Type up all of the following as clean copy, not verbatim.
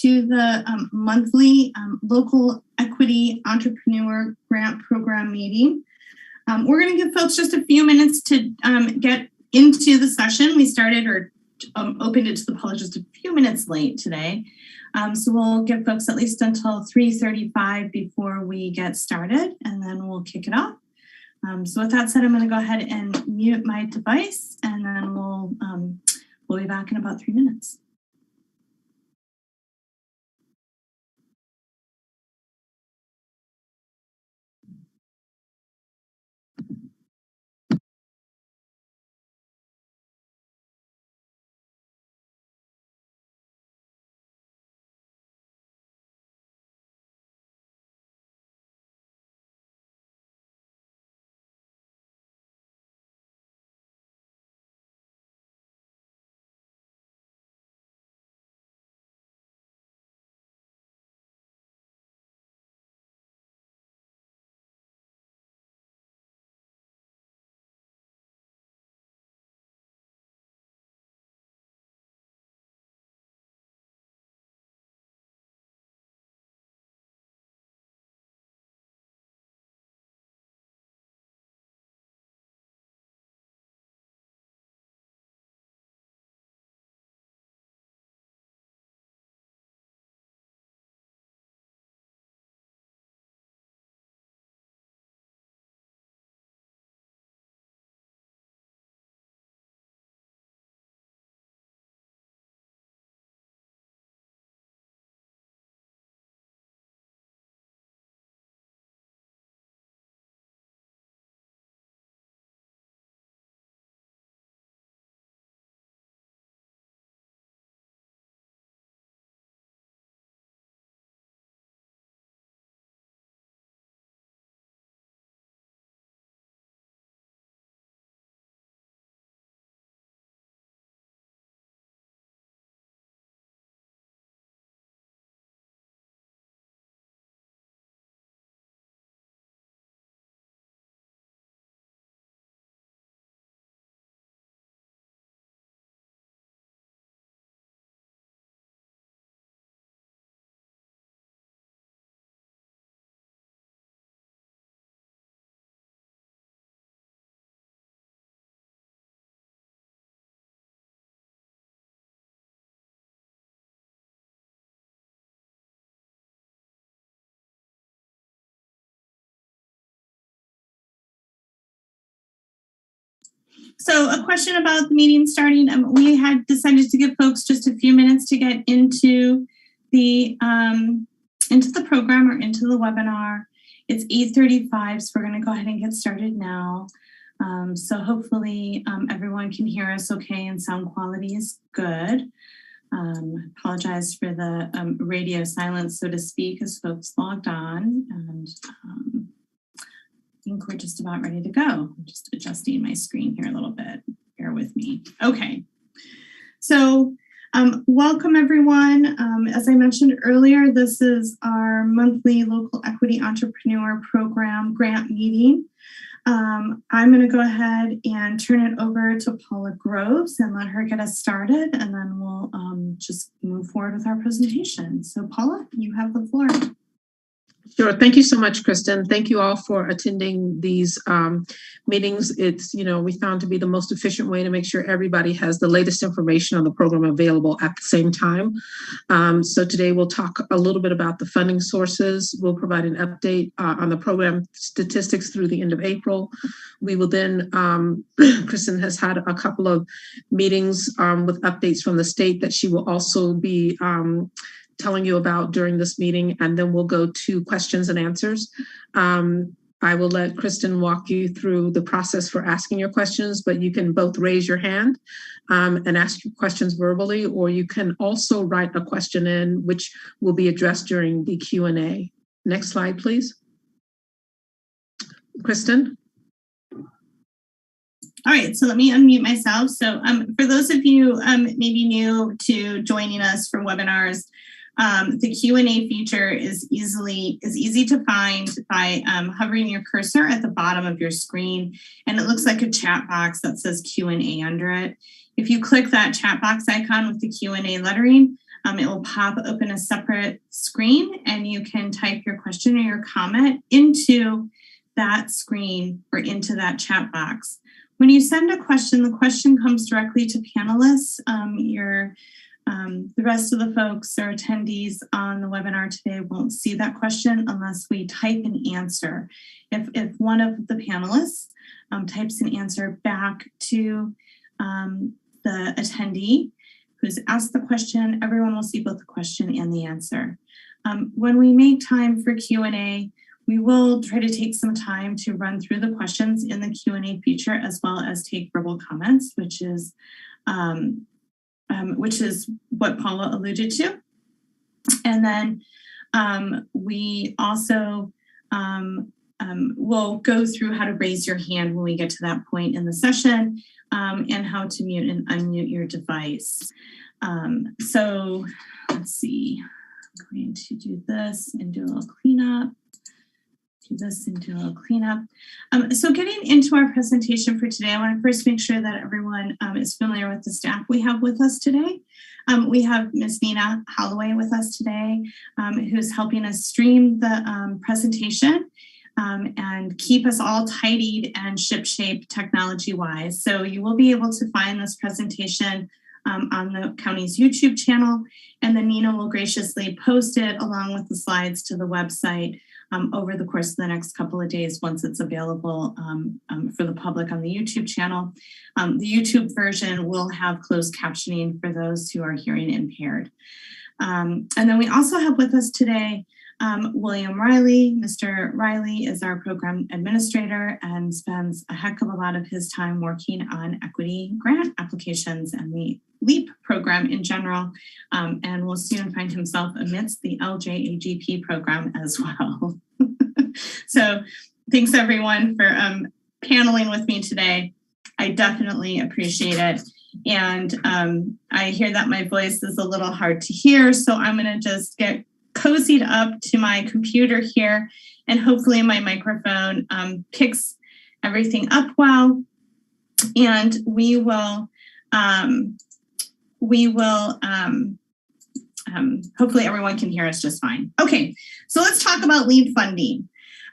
to the monthly Local Equity Entrepreneur Grant Program meeting. We're going to give folks just a few minutes to get into the session. We started or opened it to the public just a few minutes late today. So we'll give folks at least until 3:35 before we get started, and then we'll kick it off. So with that said, I'm going to go ahead and mute my device, and then we'll be back in about 3 minutes. So a question about the meeting starting. We had decided to give folks just a few minutes to get into the program or into the webinar. It's 8:35, so we're going to go ahead and get started now. So hopefully everyone can hear us okay and sound quality is good. Apologize for the radio silence, so to speak, as folks logged on. And I think we're just about ready to go. I'm just adjusting my screen here a little bit. Bear with me. Okay. So welcome everyone. As I mentioned earlier, this is our monthly Local Equity Entrepreneur Program grant meeting. I'm going to go ahead and turn it over to Paula Groves and let her get us started, and then we'll just move forward with our presentation. So Paula, you have the floor. Sure. Thank you so much, Kristen. Thank you all for attending these meetings. It's, we found to be the most efficient way to make sure everybody has the latest information on the program available at the same time. So today we'll talk a little bit about the funding sources. We'll provide an update on the program statistics through the end of April. We will then, Kristen has had a couple of meetings with updates from the state that she will also be telling you about during this meeting, and then we'll go to questions and answers. I will let Kristen walk you through the process for asking your questions, but you can both raise your hand and ask your questions verbally, or you can also write a question in, which will be addressed during the Q&A. Next slide, please. Kristen? All right, so let me unmute myself. So for those of you maybe new to joining us for webinars, the Q&A feature is easy to find by hovering your cursor at the bottom of your screen, and it looks like a chat box that says Q&A under it. If you click that chat box icon with the Q&A lettering, It will pop open a separate screen, and you can type your question or your comment into that screen or into that chat box. When you send a question, the question comes directly to panelists. The rest of the folks or attendees on the webinar today won't see that question unless we type an answer. If one of the panelists types an answer back to the attendee who's asked the question, everyone will see both the question and the answer. When we make time for Q&A, we will try to take some time to run through the questions in the Q&A feature, as well as take verbal comments, which is what Paula alluded to. And then we also will go through how to raise your hand when we get to that point in the session, and how to mute and unmute your device. So let's see, I'm going to do this and do a little cleanup. So getting into our presentation for today, I want to first make sure that everyone is familiar with the staff we have with us today. We have Ms. Nina Holloway with us today, who's helping us stream the presentation and keep us all tidied and shipshape technology-wise. So you will be able to find this presentation on the county's YouTube channel, and then Nina will graciously post it along with the slides to the website over the course of the next couple of days once it's available for the public on the YouTube channel. The YouTube version will have closed captioning for those who are hearing impaired. And then we also have with us today William Riley. Mr. Riley is our program administrator and spends a heck of a lot of his time working on equity grant applications and the LEAP program in general, and will soon find himself amidst the LJAGP program as well. So thanks everyone for paneling with me today. I definitely appreciate it. And I hear that my voice is a little hard to hear, so I'm gonna just get cozied up to my computer here, and hopefully my microphone picks everything up well, and we will hopefully everyone can hear us just fine. Okay, so let's talk about LEAD funding.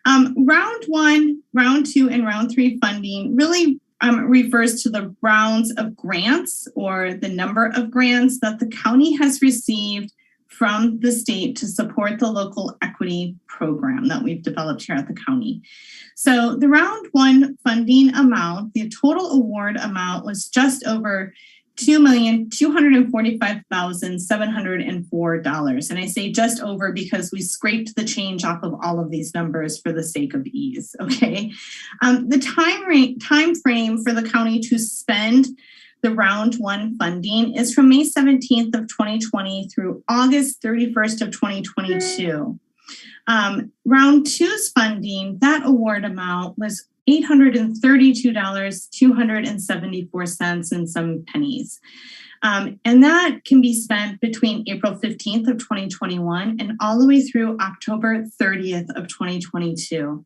Round 1, round 2, and round 3 funding really refers to the rounds of grants or the number of grants that the county has received from the state to support the local equity program that we've developed here at the county. So the round 1 funding amount, the total award amount was just over $2,245,704. And I say just over because we scraped the change off of all of these numbers for the sake of ease, okay? The time frame for the county to spend the round 1 funding is from May 17th of 2020 through August 31st of 2022. Round 2's funding, that award amount was $832.274 and some pennies. And that can be spent between April 15th of 2021 and all the way through October 30th of 2022.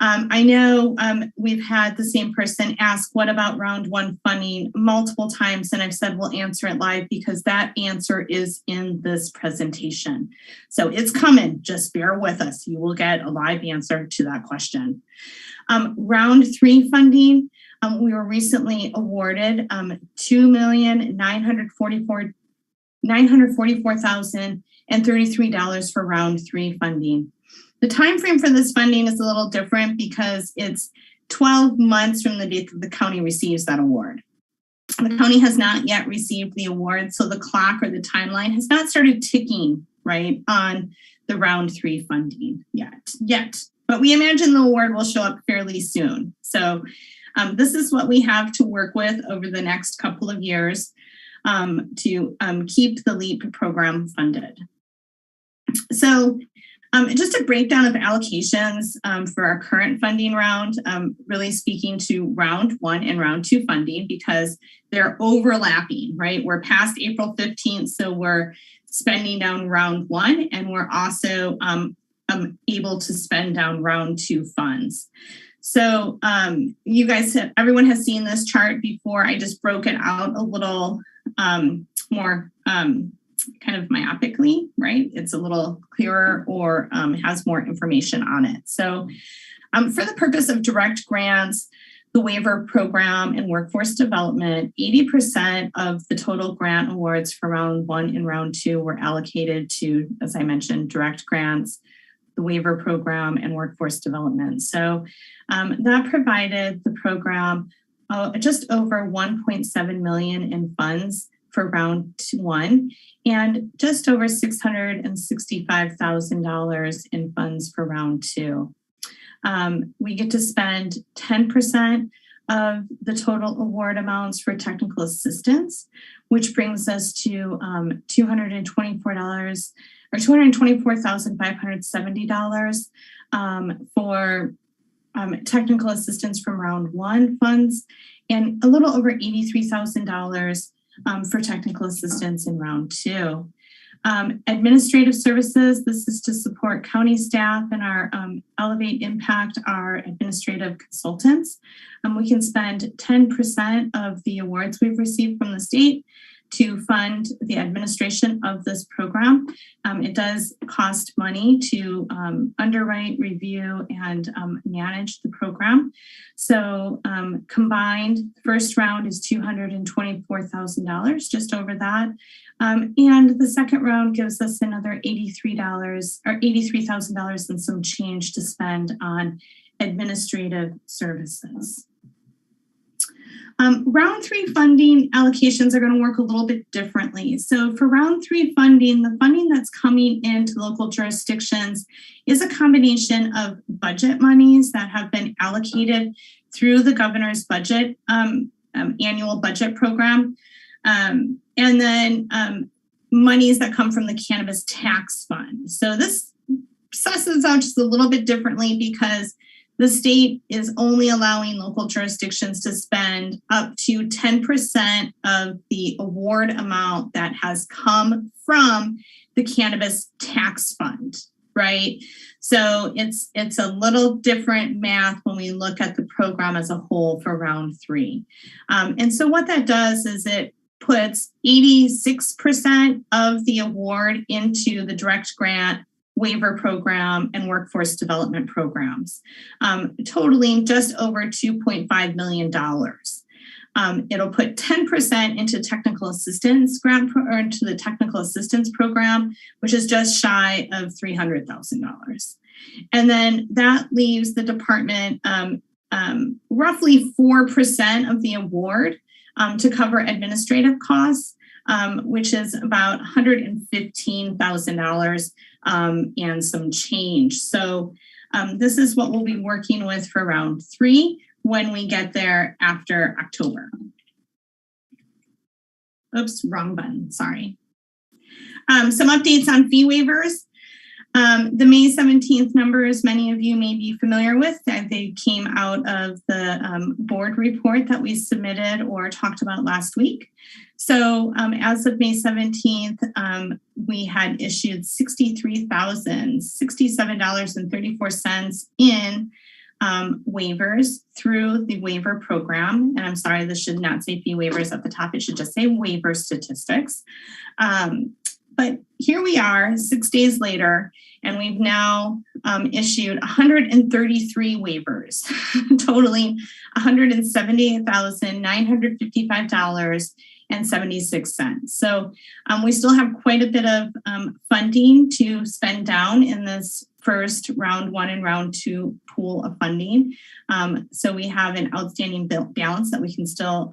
I know we've had the same person ask, what about round 1 funding multiple times, and I've said we'll answer it live because that answer is in this presentation. So it's coming, just bear with us. You will get a live answer to that question. Round 3 funding, we were recently awarded $2,944,033 for round 3 funding. The time frame for this funding is a little different because it's 12 months from the date that the county receives that award. The county has not yet received the award, so the clock or the timeline has not started ticking, right, on the round 3 funding yet. But we imagine the award will show up fairly soon. So this is what we have to work with over the next couple of years to keep the LEAP program funded. So just a breakdown of allocations for our current funding round, really speaking to round 1 and round 2 funding because they're overlapping, right? We're past April 15th, so we're spending down round 1, and we're also able to spend down round 2 funds. So you guys, everyone has seen this chart before. I just broke it out a little more kind of myopically, right? It's a little clearer or has more information on it. So for the purpose of direct grants, the waiver program and workforce development, 80% of the total grant awards for round 1 and round 2 were allocated to, as I mentioned, direct grants, the waiver program, and workforce development. So that provided the program just over $1.7 million in funds for round 1 and just over $665,000 in funds for round 2. We get to spend 10% of the total award amounts for technical assistance, which brings us to $224,570 for technical assistance from round 1 funds, and a little over $83,000 for technical assistance in round 2. Administrative services, this is to support county staff and our Elevate Impact, our administrative consultants. We can spend 10% of the awards we've received from the state to fund the administration of this program. It does cost money to underwrite, review, and manage the program. So combined, first round is $224,000, just over that. And the second round gives us another $83,000 and some change to spend on administrative services. Round 3 funding allocations are going to work a little bit differently. So for round 3 funding, the funding that's coming into local jurisdictions is a combination of budget monies that have been allocated through the governor's budget, annual budget program, and then monies that come from the cannabis tax fund. So this sussens out just a little bit differently because the state is only allowing local jurisdictions to spend up to 10% of the award amount that has come from the cannabis tax fund, right? So it's a little different math when we look at the program as a whole for round 3. And so what that does is it puts 86% of the award into the direct grant, waiver program, and workforce development programs, totaling just over $2.5 million. It'll put 10% into technical assistance grant or into the technical assistance program, which is just shy of $300,000. And then that leaves the department roughly 4% of the award to cover administrative costs, which is about $115,000 and some change. So this is what we'll be working with for round 3 when we get there after October. Oops, wrong button, sorry. Some updates on fee waivers. The May 17th numbers, many of you may be familiar with. They came out of the board report that we submitted or talked about last week. So as of May 17th, we had issued $63,067.34 in waivers through the waiver program. And I'm sorry, this should not say fee waivers at the top. It should just say waiver statistics. But here we are 6 days later, and we've now issued 133 waivers, totaling $178,955.76. So we still have quite a bit of funding to spend down in this first round 1 and round 2 pool of funding. So we have an outstanding balance that we can still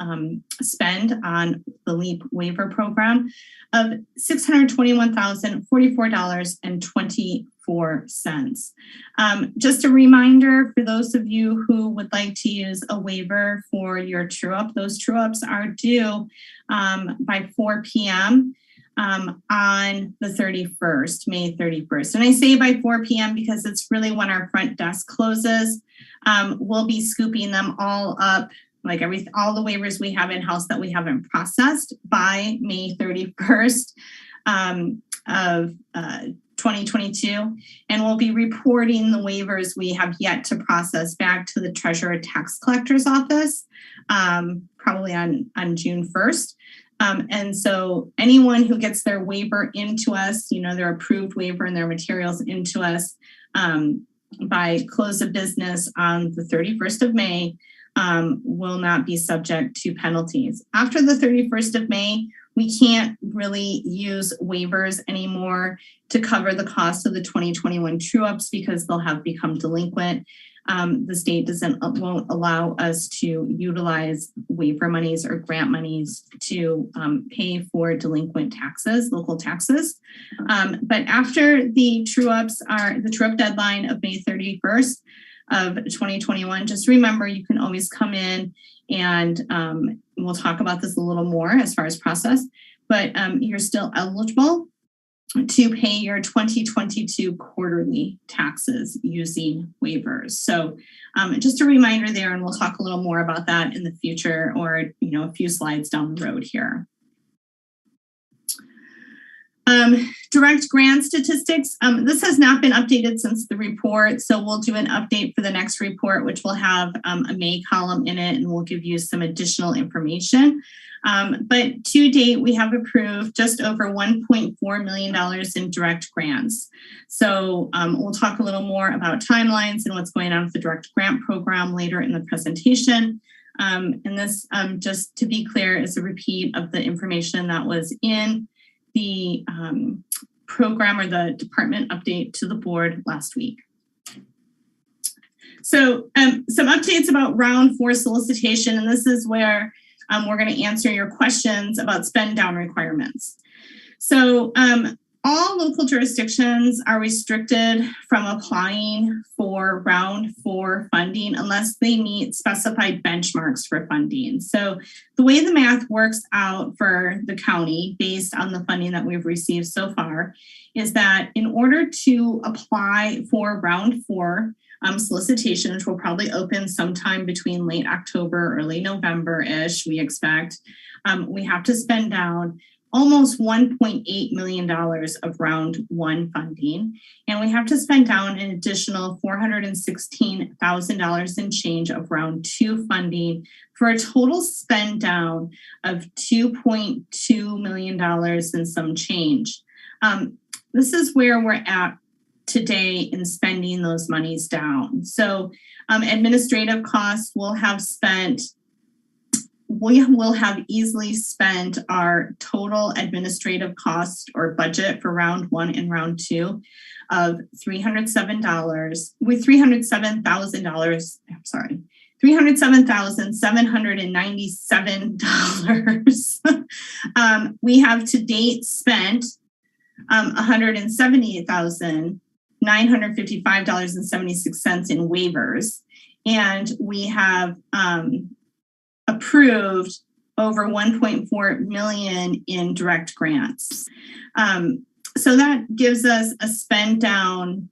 spend on the LEAP waiver program of $621,044.24. Just a reminder for those of you who would like to use a waiver for your true-up, those true-ups are due by 4 p.m. On the 31st, May 31st. And I say by 4 p.m. because it's really when our front desk closes. We'll be scooping them all up, like all the waivers we have in-house that we haven't processed by May 31st of 2022. And we'll be reporting the waivers we have yet to process back to the Treasurer Tax Collector's Office, probably on June 1st. And so anyone who gets their waiver into us, their approved waiver and their materials into us by close of business on the 31st of May will not be subject to penalties. After the 31st of May, we can't really use waivers anymore to cover the cost of the 2021 true-ups because they'll have become delinquent. The state won't allow us to utilize waiver monies or grant monies to pay for delinquent taxes, local taxes. But after the true-up deadline of May 31st of 2021, just remember you can always come in and we'll talk about this a little more as far as process, but you're still eligible to pay your 2022 quarterly taxes using waivers. So just a reminder there, and we'll talk a little more about that in the future or a few slides down the road here. Direct grant statistics. This has not been updated since the report, so we'll do an update for the next report, which will have a May column in it, and we'll give you some additional information. But to date, we have approved just over $1.4 million in direct grants. So we'll talk a little more about timelines and what's going on with the direct grant program later in the presentation. And this, just to be clear, is a repeat of the information that was in the program or the department update to the board last week. So some updates about round 4 solicitation, and this is where we're going to answer your questions about spend down requirements. So all local jurisdictions are restricted from applying for round 4 funding unless they meet specified benchmarks for funding. So the way the math works out for the county based on the funding that we've received so far is that in order to apply for round 4 solicitation, which will probably open sometime between late October, early November-ish, we expect, we have to spend down almost $1.8 million of round 1 funding. And we have to spend down an additional $416,000 in change of round 2 funding for a total spend down of $2.2 million and some change. This is where we're at today in spending those monies down. So administrative costs will have easily spent our total administrative cost or budget for round 1 and round 2 of $307,797. We have to date spent $178,955.76 in waivers, and we have approved over $1.4 million in direct grants. So that gives us a spend down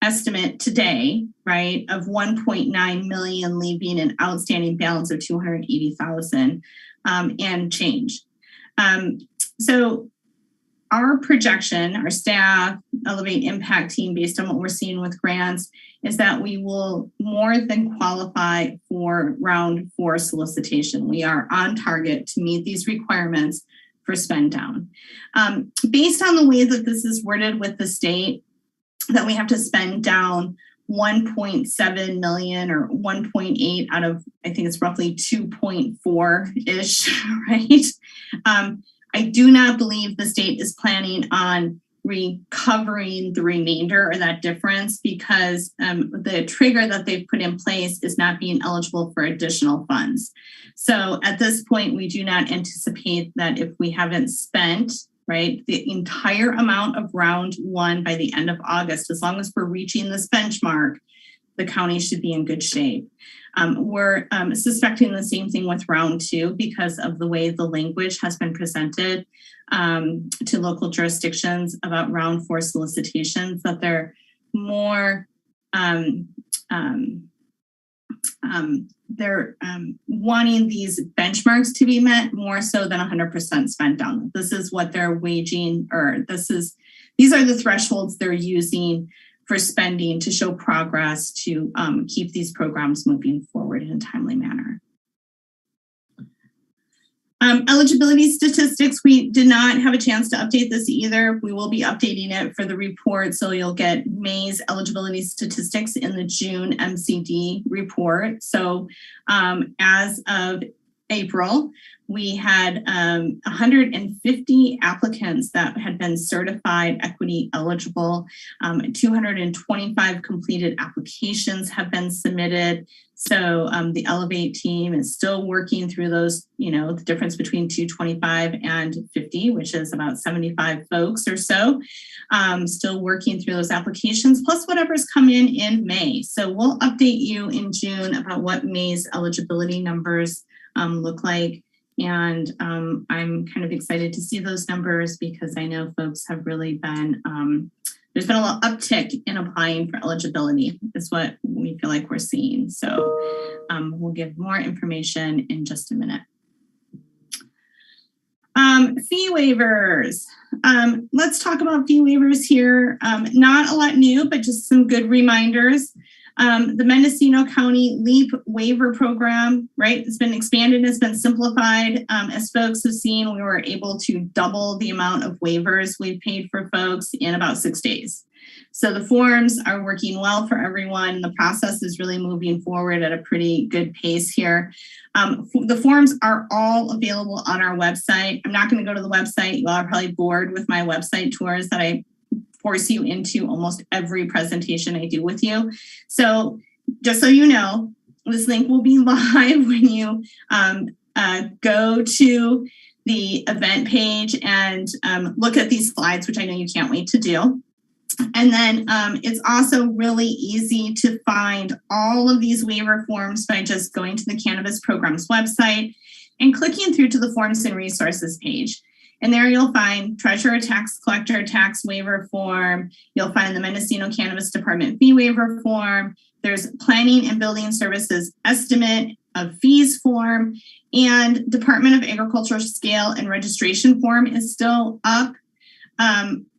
estimate today, right, of $1.9 million, leaving an outstanding balance of $280,000 and change. So our projection, our staff, Elevate Impact team, based on what we're seeing with grants, is that we will more than qualify for round 4 solicitation. We are on target to meet these requirements for spend down. Based on the way that this is worded with the state, that we have to spend down 1.7 million or 1.8 out of, I think it's roughly 2.4-ish, right? I do not believe the state is planning on recovering the remainder or that difference because the trigger that they've put in place is not being eligible for additional funds. So at this point, we do not anticipate that if we haven't spent, right, the entire amount of round 1 by the end of August, as long as we're reaching this benchmark, the county should be in good shape. We're suspecting the same thing with round 2 because of the way the language has been presented to local jurisdictions about round 4 solicitations, that they're more, they're wanting these benchmarks to be met more so than 100% spent down. This is what they're waging, or these are the thresholds they're using for spending to show progress to keep these programs moving forward in a timely manner. Eligibility statistics, we did not have a chance to update this either. We will be updating it for the report. So you'll get May's eligibility statistics in the June MCD report. So as of April, we had 150 applicants that had been certified equity eligible. 225 completed applications have been submitted. So the Elevate team is still working through those, the difference between 225 and 50, which is about 75 folks or so, still working through those applications, plus whatever's come in May. So we'll update you in June about what May's eligibility numbers look like. And I'm kind of excited to see those numbers because I know folks have really been, there's been a little uptick in applying for eligibility is what we feel like we're seeing. So we'll give more information in just a minute. Fee waivers. Let's talk about fee waivers here. Not a lot new, but just some good reminders. The Mendocino County LEAP waiver program, right? It's been expanded, it's been simplified. As folks have seen, we were able to double the amount of waivers we've paid for folks in about 6 days. So the forms are working well for everyone. The process is really moving forward at a pretty good pace here. The forms are all available on our website. I'm not going to go to the website. You all are probably bored with my website tours that I force you into almost every presentation I do with you. So just so you know, this link will be live when you go to the event page and look at these slides, which I know you can't wait to do. And then it's also really easy to find all of these waiver forms by just going to the Cannabis Programs website and clicking through to the Forms and Resources page. And there you'll find Treasurer Tax Collector Tax Waiver Form. You'll find the Mendocino Cannabis Department Fee Waiver Form. There's Planning and Building Services Estimate of Fees Form. And Department of Agriculture Scale and Registration Form is still up.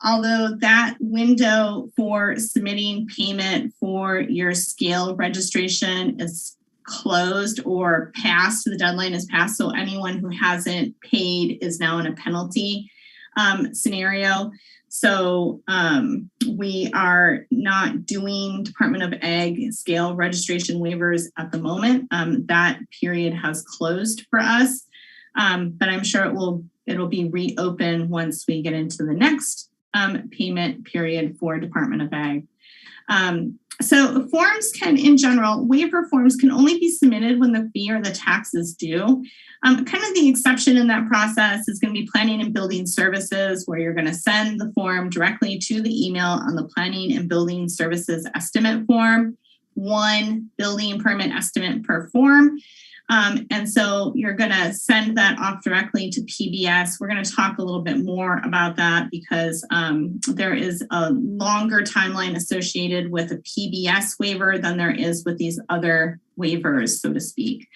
Although that window for submitting payment for your scale registration is closed or passed, the deadline is passed. So anyone who hasn't paid is now in a penalty scenario. So we are not doing Department of Ag scale registration waivers at the moment. That period has closed for us, but I'm sure it'll be reopened once we get into the next payment period for Department of Ag. So forms can, in general, waiver forms can only be submitted when the fee or the tax is due. Kind of the exception in that process is going to be Planning and Building Services, where you're going to send the form directly to the email on the Planning and Building Services estimate form, 1 building permit estimate per form. And so you're going to send that off directly to PBS. We're going to talk a little bit more about that because there is a longer timeline associated with a PBS waiver than there is with these other waivers, so to speak.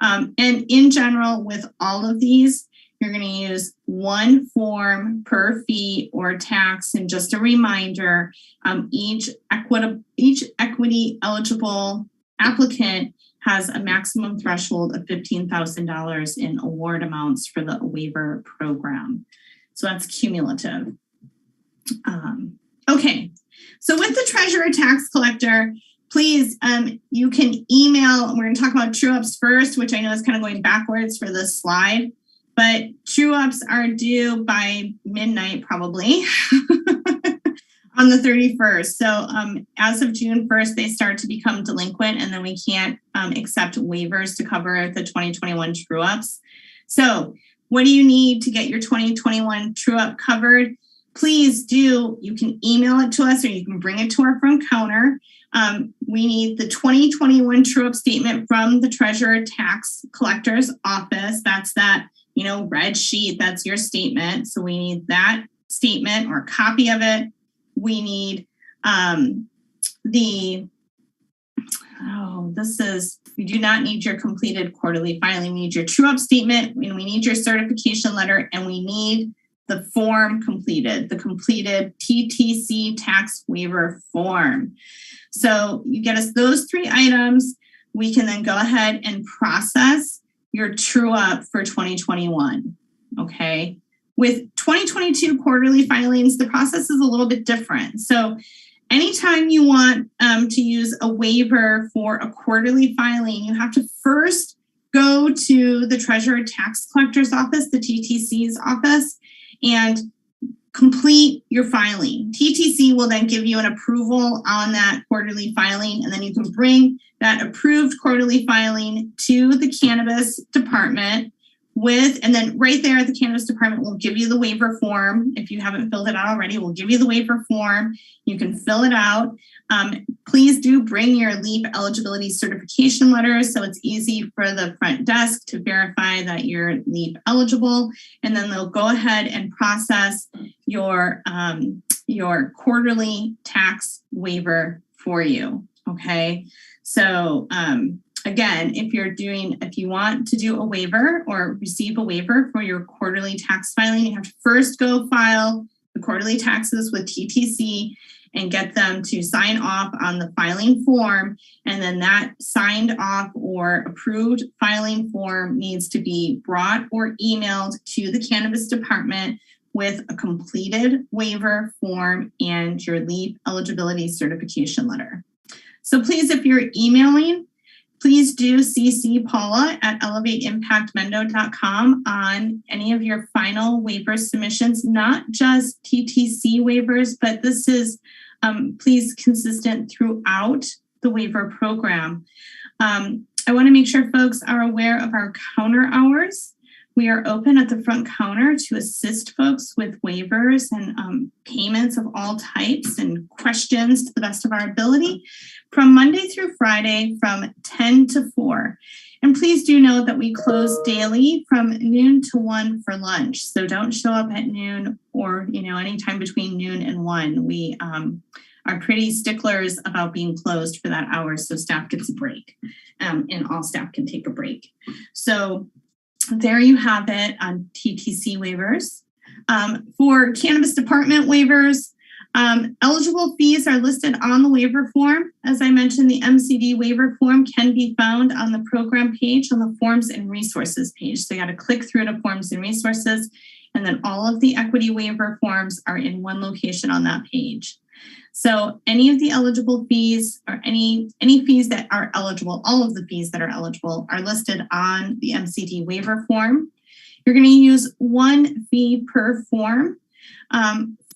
And in general, with all of these, you're going to use 1 form per fee or tax. And just a reminder, each equity eligible applicant has a maximum threshold of $15,000 in award amounts for the waiver program. So that's cumulative. Okay, so with the Treasurer Tax Collector, please, you can email, we're gonna talk about true-ups first, which I know is kind of going backwards for this slide, but true-ups are due by midnight probably. On the 31st. So as of June 1st, they start to become delinquent, and then we can't accept waivers to cover the 2021 true-ups. So what do you need to get your 2021 true-up covered? Please do, you can email it to us or you can bring it to our front counter. We need the 2021 true-up statement from the Treasurer Tax Collector's Office. That's that, red sheet, that's your statement. So we need that statement or a copy of it. We need we do not need your completed quarterly filing. We need your true-up statement, and we need your certification letter, and we need the form completed, the completed TTC tax waiver form. So you get us those 3 items. We can then go ahead and process your true up for 2021. Okay. With 2022 quarterly filings, the process is a little bit different. So anytime you want to use a waiver for a quarterly filing, you have to first go to the Treasurer Tax Collector's Office, the TTC's office, and complete your filing. TTC will then give you an approval on that quarterly filing, and then you can bring that approved quarterly filing to the cannabis department and then right there at the cannabis department will give you the waiver form. If you haven't filled it out already, we'll give you the waiver form. You can fill it out. Please do bring your LEAP eligibility certification letter so it's easy for the front desk to verify that you're LEAP eligible, and then they'll go ahead and process your quarterly tax waiver for you. Okay, so again, if you want to do a waiver or receive a waiver for your quarterly tax filing, you have to first go file the quarterly taxes with TTC and get them to sign off on the filing form. And then that signed off or approved filing form needs to be brought or emailed to the cannabis department with a completed waiver form and your LEAP eligibility certification letter. So please, if you're emailing, please do CC Paula at elevateimpactmendo.com on any of your final waiver submissions, not just TTC waivers, but this is please consistent throughout the waiver program. I want to make sure folks are aware of our counter hours. We are open at the front counter to assist folks with waivers and payments of all types and questions to the best of our ability from Monday through Friday from 10 to 4. And please do note that we close daily from noon to 1 for lunch. So don't show up at noon or anytime between noon and 1. We are pretty sticklers about being closed for that hour so staff gets a break and all staff can take a break. So there you have it on TTC waivers. For cannabis department waivers, eligible fees are listed on the waiver form. As I mentioned, the MCD waiver form can be found on the program page on the Forms and Resources page. So you got to click through to Forms and Resources, and then all of the equity waiver forms are in one location on that page. So any of the eligible fees or any fees that are eligible, all of the fees that are eligible are listed on the MCD waiver form. You're going to use one fee per form.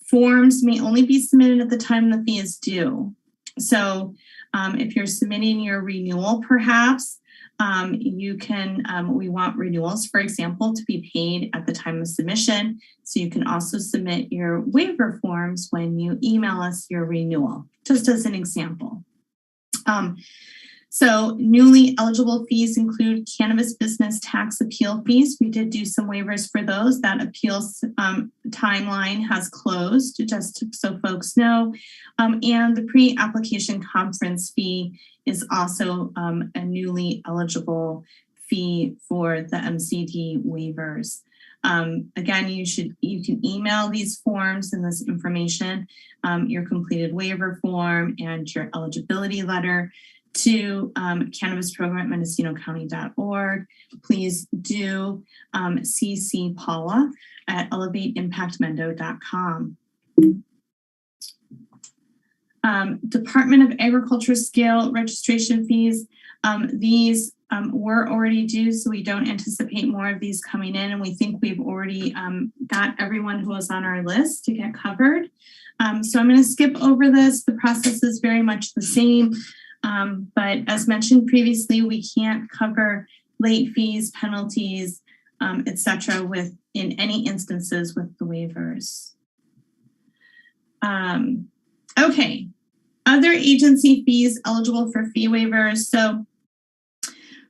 Forms may only be submitted at the time the fee is due. So if you're submitting your renewal, perhaps you can, we want renewals, for example, to be paid at the time of submission. So you can also submit your waiver forms when you email us your renewal, just as an example. So newly eligible fees include cannabis business tax appeal fees. We did do some waivers for those. That appeals timeline has closed, just so folks know. And the pre-application conference fee is also a newly eligible fee for the MCD waivers. Again, you can email these forms and this information, your completed waiver form and your eligibility letter to cannabisprogram@mendocinocounty.org. Please do CC Paula at elevateimpactmendo.com. Department of Agriculture scale registration fees. These were already due, so we don't anticipate more of these coming in, and we think we've already got everyone who was on our list to get covered. So I'm going to skip over this. The process is very much the same. But as mentioned previously, we can't cover late fees, penalties, etc. in any instances with the waivers. Okay, other agency fees eligible for fee waivers. So,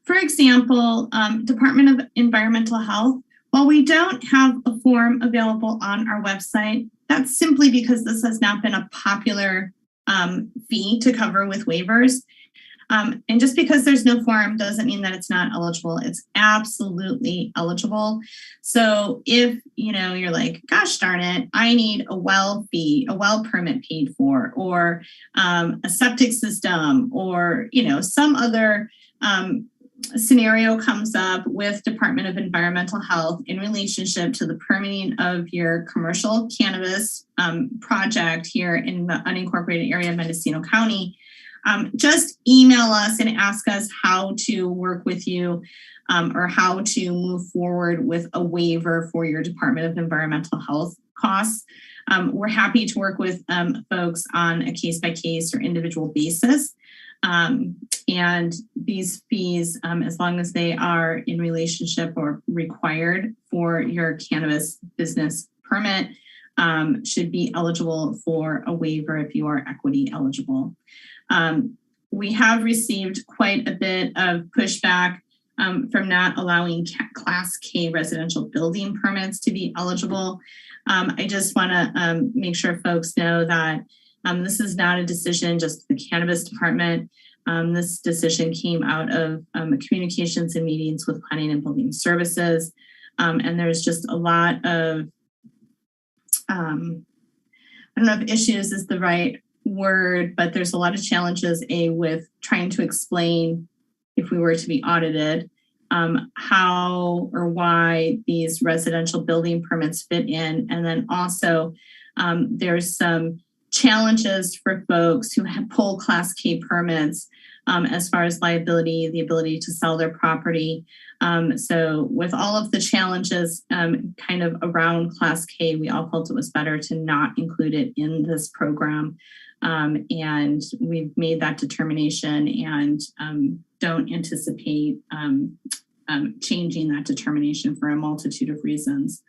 for example, Department of Environmental Health, while we don't have a form available on our website, that's simply because this has not been a popular fee to cover with waivers. And just because there's no form doesn't mean that it's not eligible. It's absolutely eligible. So if you're like, gosh darn it, I need a well fee, a well permit paid for, or a septic system, or some other scenario comes up with Department of Environmental Health in relationship to the permitting of your commercial cannabis project here in the unincorporated area of Mendocino County, just email us and ask us how to work with you or how to move forward with a waiver for your Department of Environmental Health costs. We're happy to work with folks on a case-by-case or individual basis. And these fees, as long as they are in relationship or required for your cannabis business permit, should be eligible for a waiver if you are equity eligible. We have received quite a bit of pushback from not allowing Class K residential building permits to be eligible. I just want to make sure folks know that this is not a decision just the cannabis department. This decision came out of communications and meetings with planning and building services. And there's just a lot of, I don't know if issues is the right word, but there's a lot of challenges, with trying to explain if we were to be audited, how or why these residential building permits fit in. And then also there's some challenges for folks who pull Class K permits as far as liability, the ability to sell their property. So with all of the challenges kind of around Class K, we all felt it was better to not include it in this program. And we've made that determination and don't anticipate changing that determination for a multitude of reasons.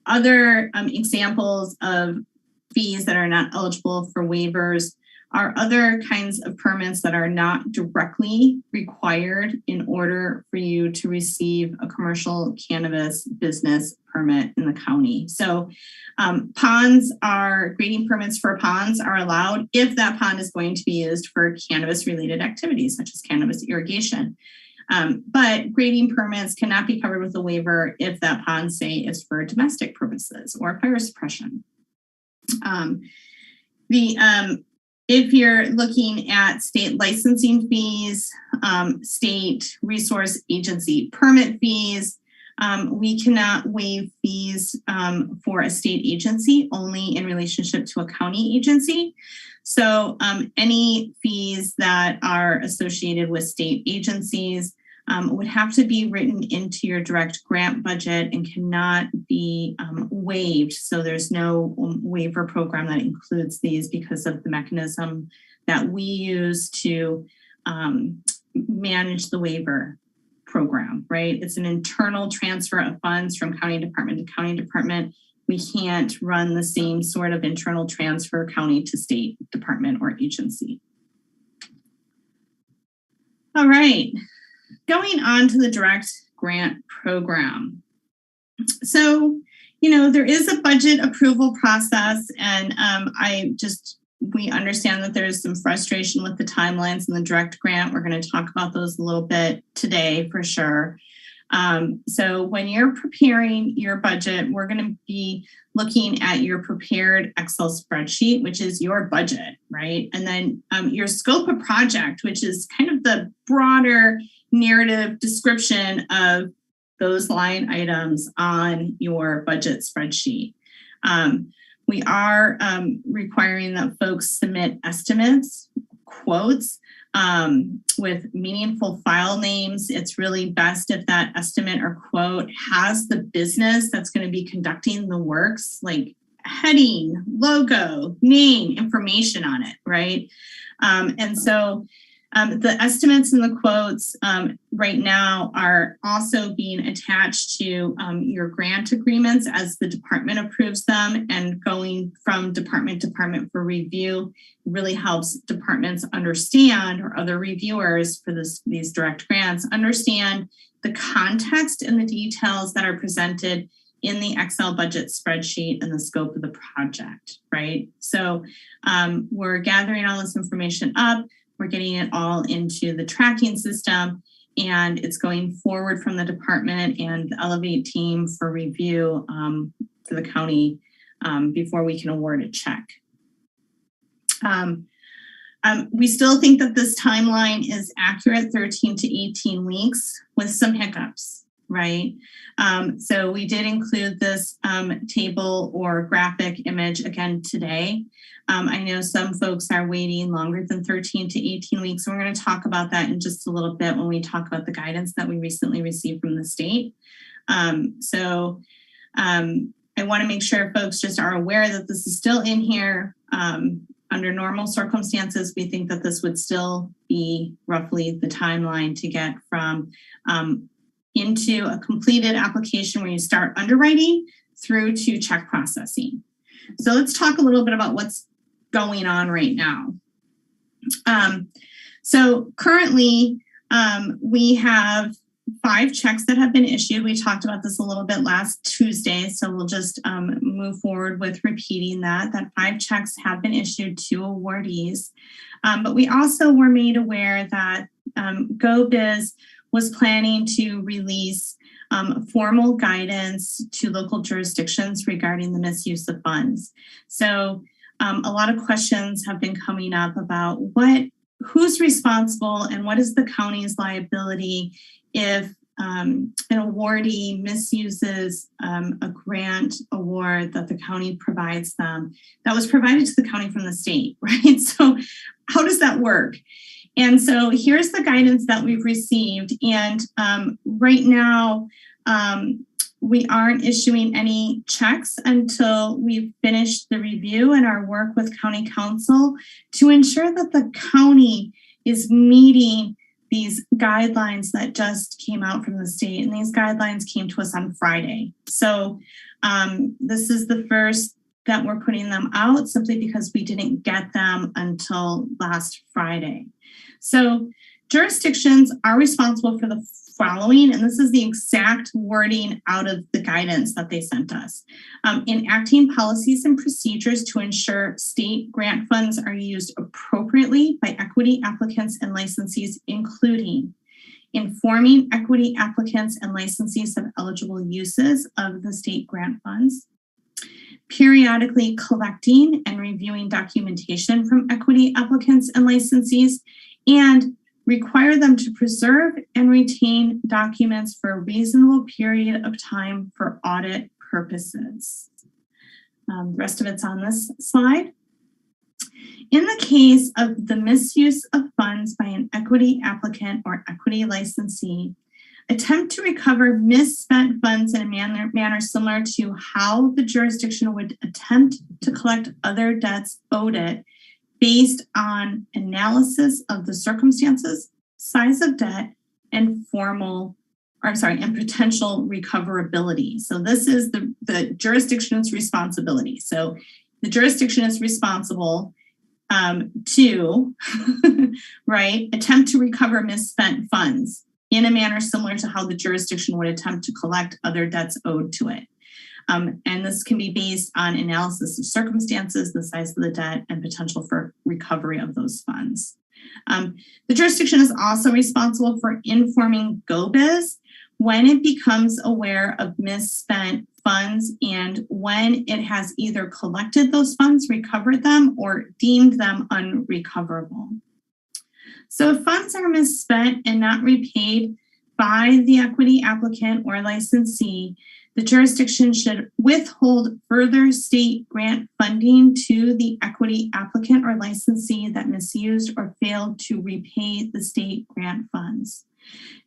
Other examples of fees that are not eligible for waivers are other kinds of permits that are not directly required in order for you to receive a commercial cannabis business permit in the county. So grading permits for ponds are allowed if that pond is going to be used for cannabis related activities such as cannabis irrigation. But grading permits cannot be covered with a waiver if that pond, say, is for domestic purposes or fire suppression. If you're looking at state licensing fees, state resource agency permit fees, we cannot waive fees for a state agency, only in relationship to a county agency. So any fees that are associated with state agencies would have to be written into your direct grant budget and cannot be waived. So there's no waiver program that includes these because of the mechanism that we use to manage the waiver program, right? It's an internal transfer of funds from county department to county department. We can't run the same sort of internal transfer county to state department or agency. All right. Going on to the direct grant program. So, there is a budget approval process, and we understand that there's some frustration with the timelines in the direct grant. We're going to talk about those a little bit today for sure. So when you're preparing your budget, we're going to be looking at your prepared Excel spreadsheet, which is your budget, right? And then your scope of project, which is kind of the broader narrative description of those line items on your budget spreadsheet. We are requiring that folks submit estimates, quotes, with meaningful file names. It's really best if that estimate or quote has the business that's going to be conducting the works, like heading, logo, name, information on it, right? And so the estimates and the quotes right now are also being attached to your grant agreements as the department approves them, and going from department to department for review really helps departments understand, or other reviewers for these direct grants, understand the context and the details that are presented in the Excel budget spreadsheet and the scope of the project, right? So we're gathering all this information up. We're getting it all into the tracking system, and it's going forward from the department and the Elevate team for review to the county before we can award a check. We still think that this timeline is accurate, 13 to 18 weeks, with some hiccups, right? So we did include this table or graphic image again today. I know some folks are waiting longer than 13 to 18 weeks. And we're going to talk about that in just a little bit when we talk about the guidance that we recently received from the state. I want to make sure folks just are aware that this is still in here. Under normal circumstances, we think that this would still be roughly the timeline to get from into a completed application where you start underwriting through to check processing. So let's talk a little bit about what's going on right now. So currently we have 5 checks that have been issued. We talked about this a little bit last Tuesday, so we'll just move forward with repeating that 5 checks have been issued to awardees. But we also were made aware that GoBiz was planning to release formal guidance to local jurisdictions regarding the misuse of funds. So a lot of questions have been coming up about who's responsible and what is the county's liability if an awardee misuses a grant award that the county provides them, that was provided to the county from the state, right? So how does that work? And so here's the guidance that we've received. And right now, we aren't issuing any checks until we've finished the review and our work with county council to ensure that the county is meeting these guidelines that just came out from the state. And these guidelines came to us on Friday. So this is the first that we're putting them out simply because we didn't get them until last Friday. So jurisdictions are responsible for the following, and this is the exact wording out of the guidance that they sent us. Enacting policies and procedures to ensure state grant funds are used appropriately by equity applicants and licensees, including informing equity applicants and licensees of eligible uses of the state grant funds, periodically collecting and reviewing documentation from equity applicants and licensees, and require them to preserve and retain documents for a reasonable period of time for audit purposes. The rest of it's on this slide. In the case of the misuse of funds by an equity applicant or equity licensee, attempt to recover misspent funds in a manner similar to how the jurisdiction would attempt to collect other debts owed it, based on analysis of the circumstances, size of debt, and potential recoverability. So this is the jurisdiction's responsibility. So the jurisdiction is responsible to, right, attempt to recover misspent funds in a manner similar to how the jurisdiction would attempt to collect other debts owed to it. And this can be based on analysis of circumstances, the size of the debt, and potential for recovery of those funds. The jurisdiction is also responsible for informing GoBiz when it becomes aware of misspent funds and when it has either collected those funds, recovered them, or deemed them unrecoverable. So if funds are misspent and not repaid by the equity applicant or licensee, the jurisdiction should withhold further state grant funding to the equity applicant or licensee that misused or failed to repay the state grant funds.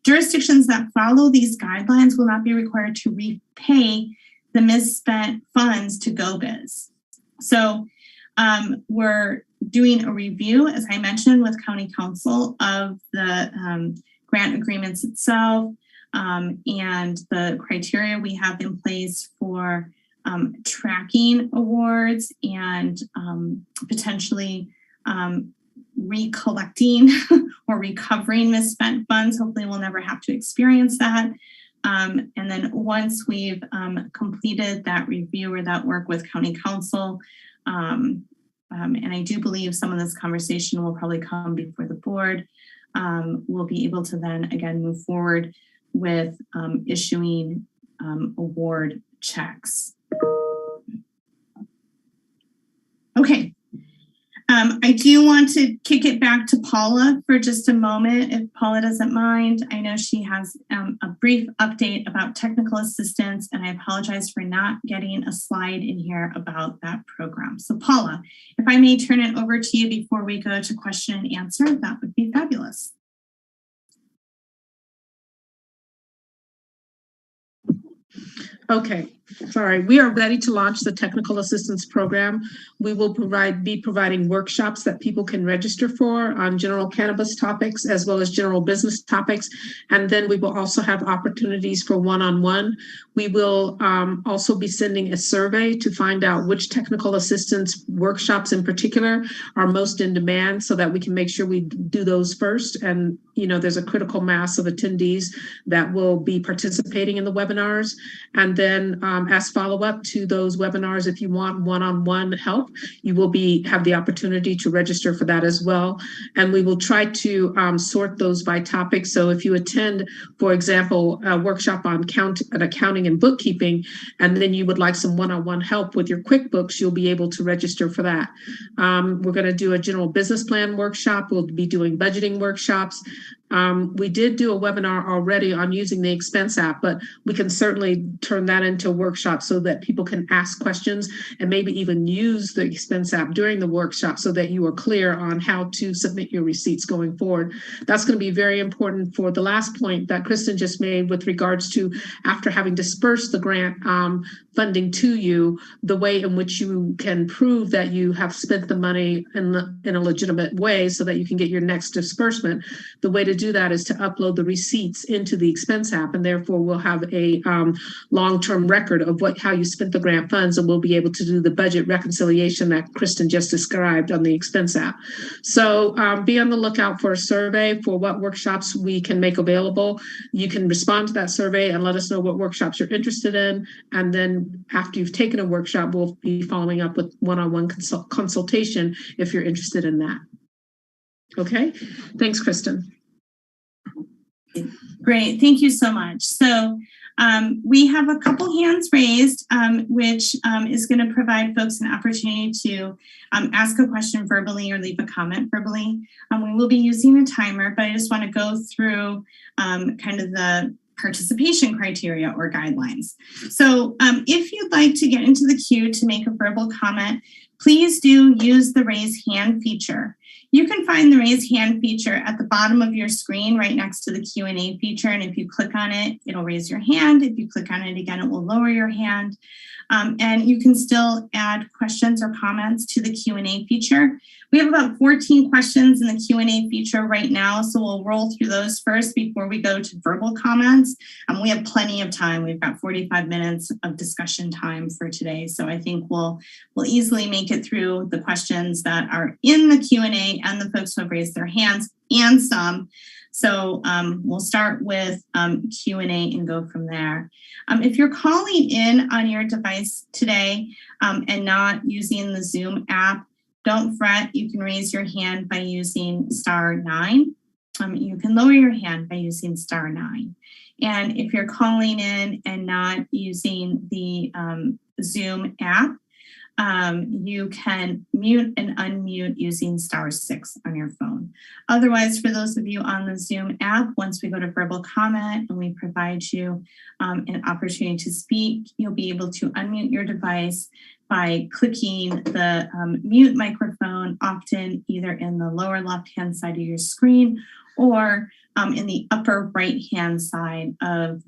Jurisdictions that follow these guidelines will not be required to repay the misspent funds to GoBiz. So we're doing a review, as I mentioned, with County Council of the grant agreements itself, and the criteria we have in place for tracking awards and potentially recollecting or recovering misspent funds. Hopefully we'll never have to experience that. And then once we've completed that review or that work with County Council, and I do believe some of this conversation will probably come before the board, we'll be able to then again move forward with issuing award checks. Okay, I do want to kick it back to Paula for just a moment, if Paula doesn't mind. I know she has a brief update about technical assistance, and I apologize for not getting a slide in here about that program. So Paula, if I may turn it over to you before we go to question and answer, that would be fabulous. Okay, sorry. We are ready to launch the technical assistance program. We will be providing workshops that people can register for on general cannabis topics as well as general business topics. And then we will also have opportunities for one-on-one. We will also be sending a survey to find out which technical assistance workshops in particular are most in demand so that we can make sure we do those first. And, you know, there's a critical mass of attendees that will be participating in the webinars. And then as follow-up to those webinars, if you want one-on-one help, you will have the opportunity to register for that as well. And we will try to sort those by topic. So if you attend, for example, a workshop on accounting and bookkeeping, and then you would like some one-on-one help with your QuickBooks, you'll be able to register for that. We're going to do a general business plan workshop. We'll be doing budgeting workshops. We did do a webinar already on using the expense app, but we can certainly turn that into a workshop so that people can ask questions and maybe even use the expense app during the workshop so that you are clear on how to submit your receipts going forward. That's going to be very important for the last point that Kristen just made with regards to after having dispersed the grant funding to you, the way in which you can prove that you have spent the money in a legitimate way so that you can get your next disbursement. The way to do that is to upload the receipts into the expense app, and therefore we'll have a long-term record of how you spent the grant funds, and we'll be able to do the budget reconciliation that Kristen just described on the expense app. So be on the lookout for a survey for what workshops we can make available. You can respond to that survey and let us know what workshops you're interested in, and then after you've taken a workshop, we'll be following up with one-on-one consultation if you're interested in that. Okay, thanks, Kristen. Great, thank you so much. So we have a couple hands raised, which is going to provide folks an opportunity to ask a question verbally or leave a comment verbally. We will be using a timer, but I just want to go through kind of the participation criteria or guidelines. So if you'd like to get into the queue to make a verbal comment, please do use the raise hand feature. You can find the raise hand feature at the bottom of your screen right next to the Q&A feature. And if you click on it, it'll raise your hand. If you click on it again, it will lower your hand. And you can still add questions or comments to the Q&A feature. We have about 14 questions in the Q&A feature right now, so we'll roll through those first before we go to verbal comments. We have plenty of time. We've got 45 minutes of discussion time for today, so I think we'll easily make it through the questions that are in the Q&A and the folks who have raised their hands and some. So we'll start with Q&A and go from there. If you're calling in on your device today and not using the Zoom app, don't fret. You can raise your hand by using *9. You can lower your hand by using *9. And if you're calling in and not using the Zoom app, you can mute and unmute using *6 on your phone. Otherwise, for those of you on the Zoom app, once we go to verbal comment and we provide you an opportunity to speak, you'll be able to unmute your device by clicking the mute microphone, often either in the lower left-hand side of your screen or in the upper right-hand side of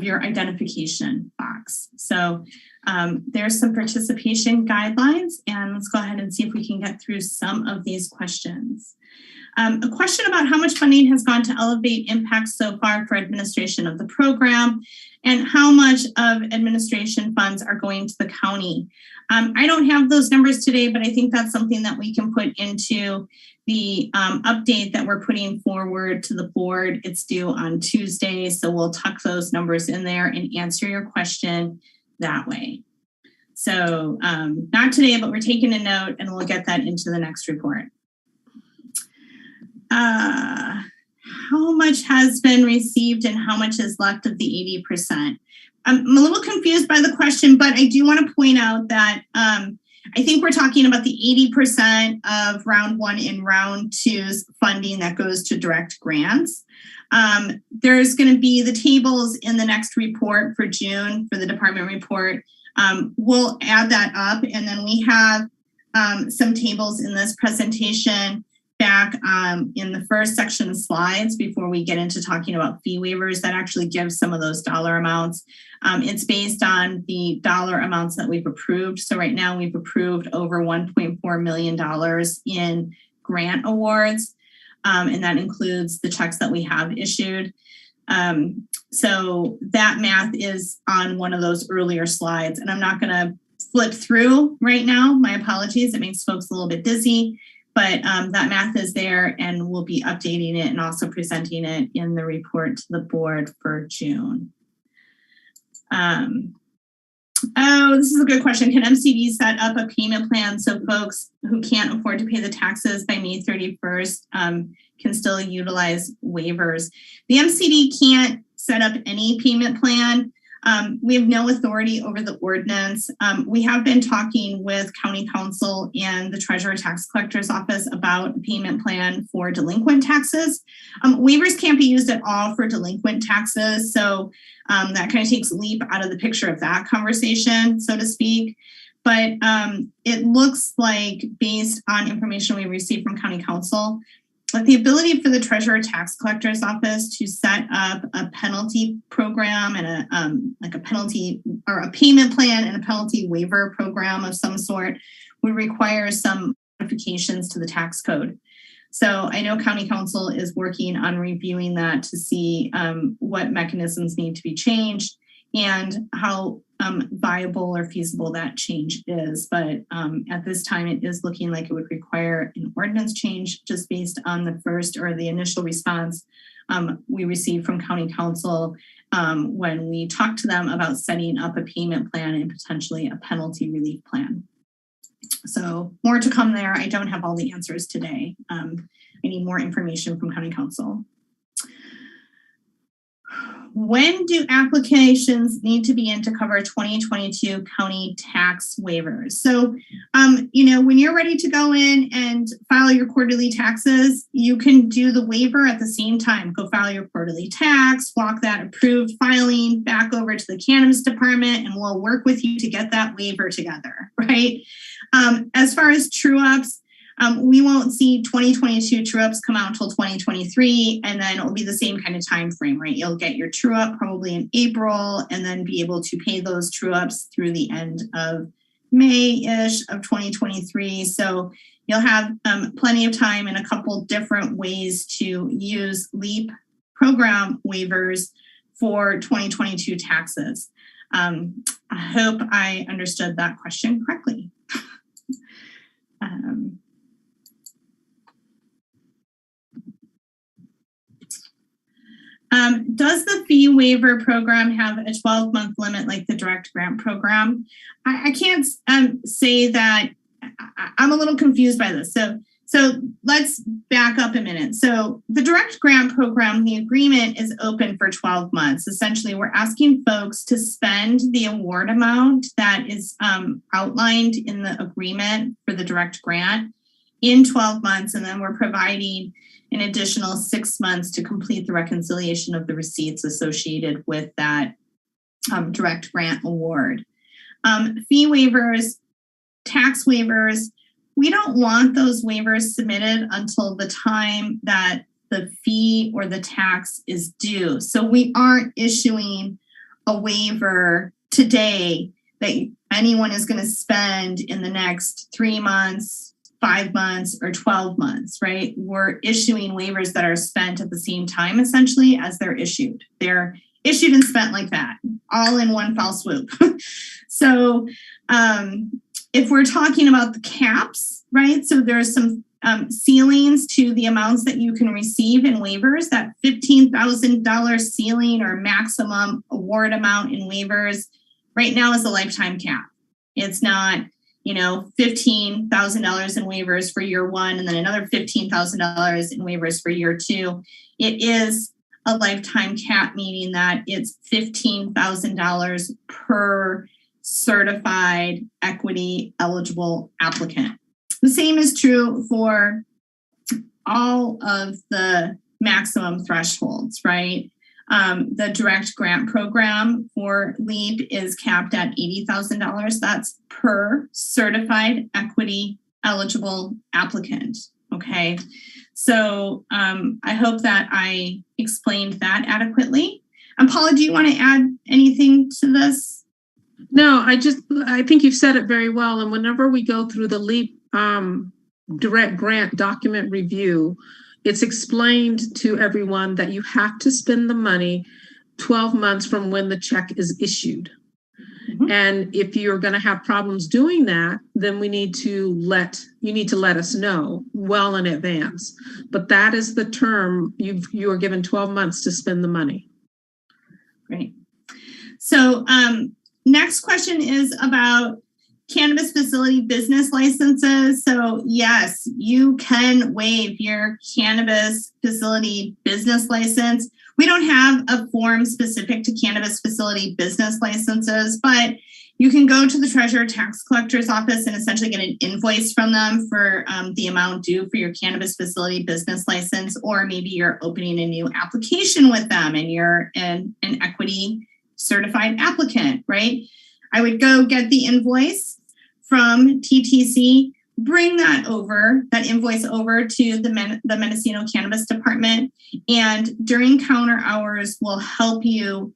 your identification box. So there's some participation guidelines, and let's go ahead and see if we can get through some of these questions. A question about how much funding has gone to Elevate Impact so far for administration of the program, and how much of administration funds are going to the county. I don't have those numbers today, but I think that's something that we can put into the update that we're putting forward to the board. It's due on Tuesday, so we'll tuck those numbers in there and answer your question that way. So not today, but we're taking a note and we'll get that into the next report. How much has been received and how much is left of the 80%? I'm a little confused by the question, but I do want to point out that I think we're talking about the 80% of round 1 and round 2's funding that goes to direct grants. There's going to be the tables in the next report for June for the department report. We'll add that up, and then we have some tables in this presentation back in the first section of slides before we get into talking about fee waivers that actually give some of those dollar amounts. It's based on the dollar amounts that we've approved. So right now we've approved over $1.4 million in grant awards, and that includes the checks that we have issued. So that math is on one of those earlier slides, and I'm not going to flip through right now. My apologies. It makes folks a little bit dizzy. But that math is there, and we'll be updating it and also presenting it in the report to the board for June. Oh, this is a good question. Can MCB set up a payment plan so folks who can't afford to pay the taxes by May 31st can still utilize waivers? The MCD can't set up any payment plan. We have no authority over the ordinance. We have been talking with County Council and the Treasurer Tax Collector's Office about a payment plan for delinquent taxes. Waivers can't be used at all for delinquent taxes, so that kind of takes LEAP out of the picture of that conversation, so to speak. But it looks like, based on information we received from County Council, like the ability for the Treasurer Tax Collector's Office to set up a penalty program and a penalty or a payment plan and a penalty waiver program of some sort would require some modifications to the tax code. So I know County Council is working on reviewing that to see what mechanisms need to be changed and how viable or feasible that change is. But at this time, it is looking like it would require an ordinance change just based on the first or the initial response we received from County Council when we talked to them about setting up a payment plan and potentially a penalty relief plan. So more to come there. I don't have all the answers today. I need more information from County Council. When do applications need to be in to cover 2022 county tax waivers? So, when you're ready to go in and file your quarterly taxes, you can do the waiver at the same time. Go file your quarterly tax, walk that approved filing back over to the cannabis department, and we'll work with you to get that waiver together, right? As far as true-ups, we won't see 2022 true-ups come out until 2023, and then it'll be the same kind of time frame, right? You'll get your true-up probably in April, and then be able to pay those true-ups through the end of May-ish of 2023. So you'll have plenty of time and a couple different ways to use LEAP program waivers for 2022 taxes. I hope I understood that question correctly. Does the fee waiver program have a 12-month limit like the direct grant program? I can't say that. I'm a little confused by this. So let's back up a minute. So the direct grant program, the agreement is open for 12 months. Essentially, we're asking folks to spend the award amount that is outlined in the agreement for the direct grant in 12 months, and then we're providing an additional 6 months to complete the reconciliation of the receipts associated with that direct grant award. Fee waivers, tax waivers, we don't want those waivers submitted until the time that the fee or the tax is due. So we aren't issuing a waiver today that anyone is going to spend in the next 3 months, 5 months, or 12 months, right? We're issuing waivers that are spent at the same time, essentially, as they're issued. They're issued and spent like that, all in one fell swoop. So if we're talking about the caps, right? So there's some ceilings to the amounts that you can receive in waivers. That $15,000 ceiling or maximum award amount in waivers right now is a lifetime cap. It's not, $15,000 in waivers for year one and then another $15,000 in waivers for year two. It is a lifetime cap, meaning that it's $15,000 per certified equity eligible applicant. The same is true for all of the maximum thresholds, right? The direct grant program for LEAP is capped at $80,000. That's per certified equity eligible applicant, okay? So I hope that I explained that adequately. Paula, do you want to add anything to this? No, I think you've said it very well. And whenever we go through the LEAP direct grant document review, it's explained to everyone that you have to spend the money 12 months from when the check is issued. Mm-hmm. And if you're going to have problems doing that, then you need to let us know well in advance. But that is the term. You are given 12 months to spend the money. Great. So next question is about cannabis facility business licenses. So yes, you can waive your cannabis facility business license. We don't have a form specific to cannabis facility business licenses, but you can go to the Treasurer Tax Collector's office and essentially get an invoice from them for the amount due for your cannabis facility business license, or maybe you're opening a new application with them and you're an equity certified applicant, right? I would go get the invoice from TTC, bring that invoice over to the Mendocino Cannabis Department, and during counter hours, we'll help you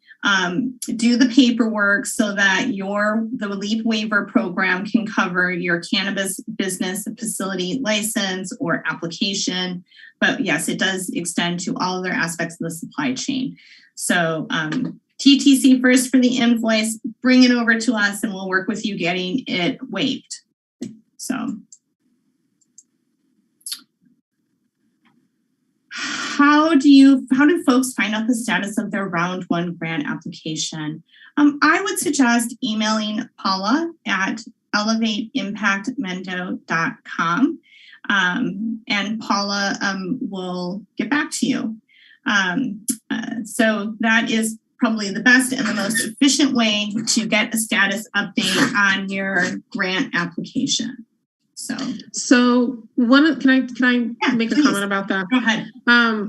do the paperwork so that the LEAP waiver program can cover your cannabis business facility license or application. But yes, it does extend to all other aspects of the supply chain. So TTC first for the invoice, bring it over to us and we'll work with you getting it waived. So how do folks find out the status of their round one grant application? I would suggest emailing Paula at elevateimpactmendo.com and Paula will get back to you. So that is probably the best and the most efficient way to get a status update on your grant application. So can I make a comment about that? Go ahead.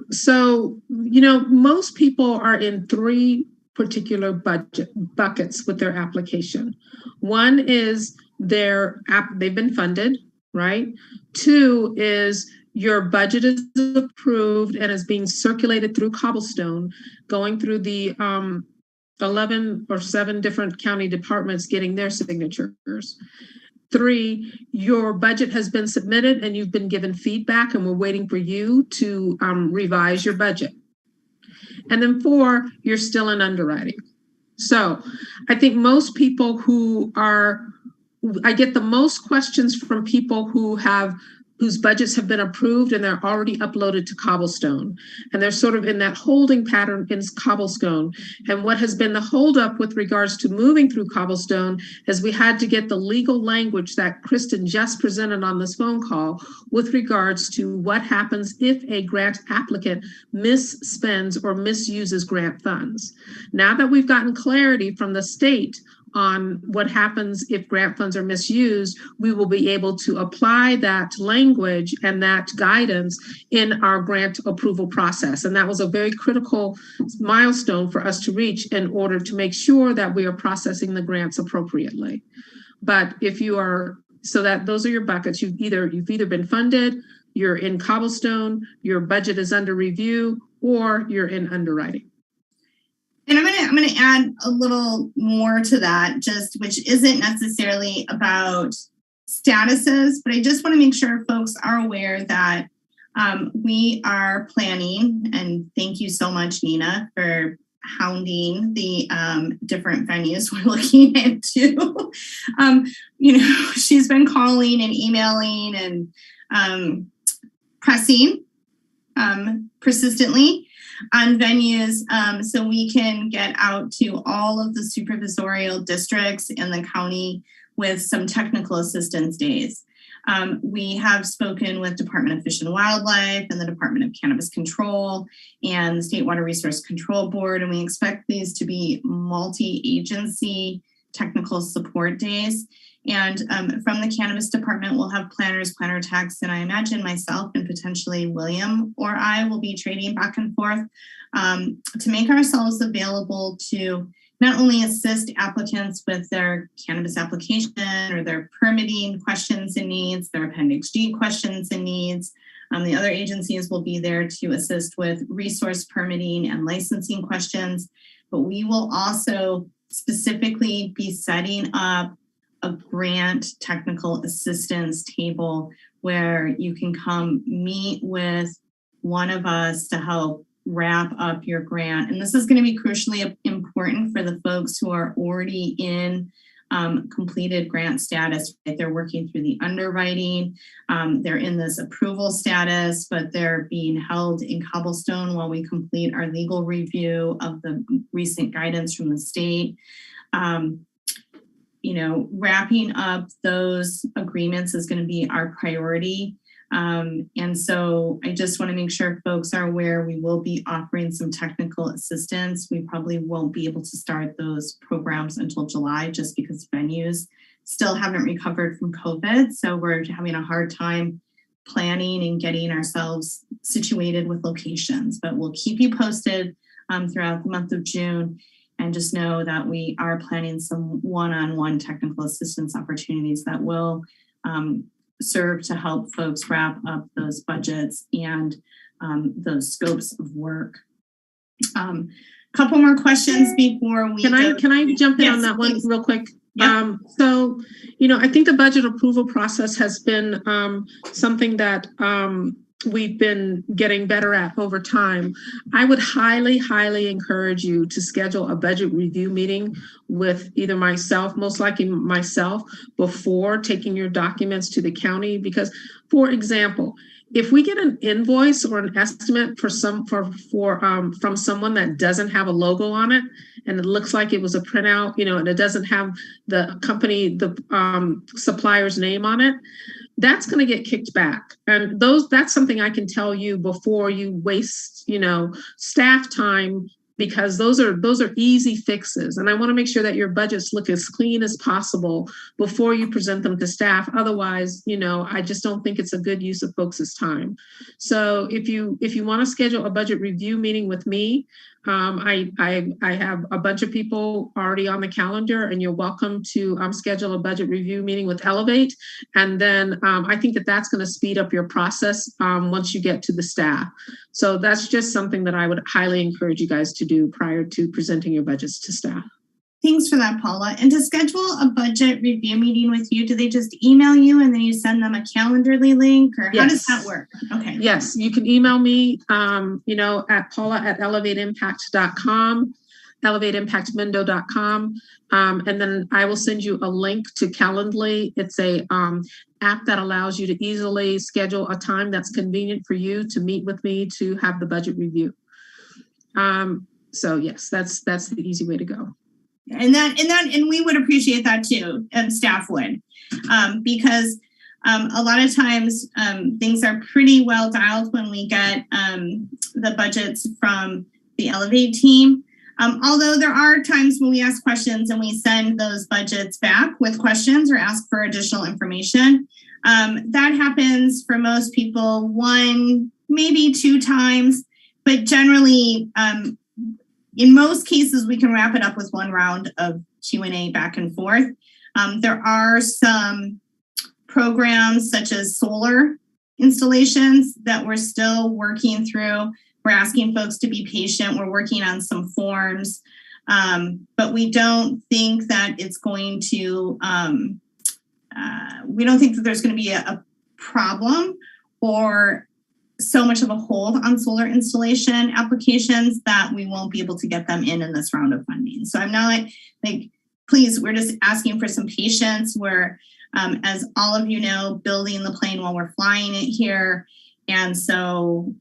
So most people are in three particular buckets with their application. One is they've been funded, right? Two is your budget is approved and is being circulated through Cobblestone, going through the 11 or 7 different county departments getting their signatures. 3, your budget has been submitted and you've been given feedback and we're waiting for you to revise your budget. And then 4, you're still in underwriting. So I think most people I get the most questions from people whose budgets have been approved and they're already uploaded to Cobblestone. And they're sort of in that holding pattern in Cobblestone. And what has been the holdup with regards to moving through Cobblestone is we had to get the legal language that Kristen just presented on this phone call with regards to what happens if a grant applicant misspends or misuses grant funds. Now that we've gotten clarity from the state on what happens if grant funds are misused, we will be able to apply that language and that guidance in our grant approval process. And that was a very critical milestone for us to reach in order to make sure that we are processing the grants appropriately. But those are your buckets. You've either been funded, you're in Cobblestone, your budget is under review, or you're in underwriting. And I'm gonna add a little more to that, which isn't necessarily about statuses, but I just want to make sure folks are aware that we are planning, and thank you so much, Nina, for hounding the different venues we're looking into. She's been calling and emailing and pressing persistently on venues so we can get out to all of the supervisorial districts in the county with some technical assistance days. We have spoken with Department of Fish and Wildlife and the Department of Cannabis Control and the State Water Resource Control Board, and we expect these to be multi-agency technical support days. And from the cannabis department, we'll have planners, planner techs, and I imagine myself and potentially William or I will be trading back and forth to make ourselves available to not only assist applicants with their cannabis application or their permitting questions and needs, their Appendix G questions and needs. The other agencies will be there to assist with resource permitting and licensing questions, but we will also specifically be setting up a grant technical assistance table where you can come meet with one of us to help wrap up your grant. And this is going to be crucially important for the folks who are already in completed grant status. Right? They're working through the underwriting. They're in this approval status, but they're being held in cobblestone while we complete our legal review of the recent guidance from the state. Wrapping up those agreements is going to be our priority. And so I just want to make sure folks are aware we will be offering some technical assistance. We probably won't be able to start those programs until July just because venues still haven't recovered from COVID. So we're having a hard time planning and getting ourselves situated with locations, but we'll keep you posted throughout the month of June. And just know that we are planning some one-on-one technical assistance opportunities that will serve to help folks wrap up those budgets and those scopes of work. Couple more questions before we Can I jump in on that one real quick? Yep. So, I think the budget approval process has been something that we've been getting better at over time. I would highly, highly encourage you to schedule a budget review meeting with either myself, most likely myself, before taking your documents to the county. Because, for example, if we get an invoice or an estimate from someone that doesn't have a logo on it, and it looks like it was a printout, and it doesn't have the company, the supplier's name on it, that's going to get kicked back. And that's something I can tell you before you waste, staff time, because those are easy fixes. And I want to make sure that your budgets look as clean as possible before you present them to staff. Otherwise, I just don't think it's a good use of folks' time. So if you want to schedule a budget review meeting with me, I have a bunch of people already on the calendar, and you're welcome to schedule a budget review meeting with Elevate. And then I think that's going to speed up your process once you get to the staff. So that's just something that I would highly encourage you guys to do prior to presenting your budgets to staff. Thanks for that, Paula. And to schedule a budget review meeting with you, do they just email you and then you send them a Calendly link, or how does that work? Okay. Yes, you can email me, at paula@elevateimpact.com, elevateimpactmendo.com. And then I will send you a link to Calendly. It's a app that allows you to easily schedule a time that's convenient for you to meet with me to have the budget review. So yes, that's the easy way to go. And we would appreciate that too, and staff would, because a lot of times things are pretty well dialed when we get the budgets from the Elevate team. Although there are times when we ask questions and we send those budgets back with questions or ask for additional information. That happens for most people 1, maybe 2 times, but generally, in most cases, we can wrap it up with 1 round of Q&A back and forth. There are some programs such as solar installations that we're still working through. We're asking folks to be patient. We're working on some forms, but we don't think that it's going to, we don't think that there's going to be a problem or so much of a hold on solar installation applications that we won't be able to get them in this round of funding. So I'm not like, please, we're just asking for some patience. We're, as all of you know, building the plane while we're flying it here. And so,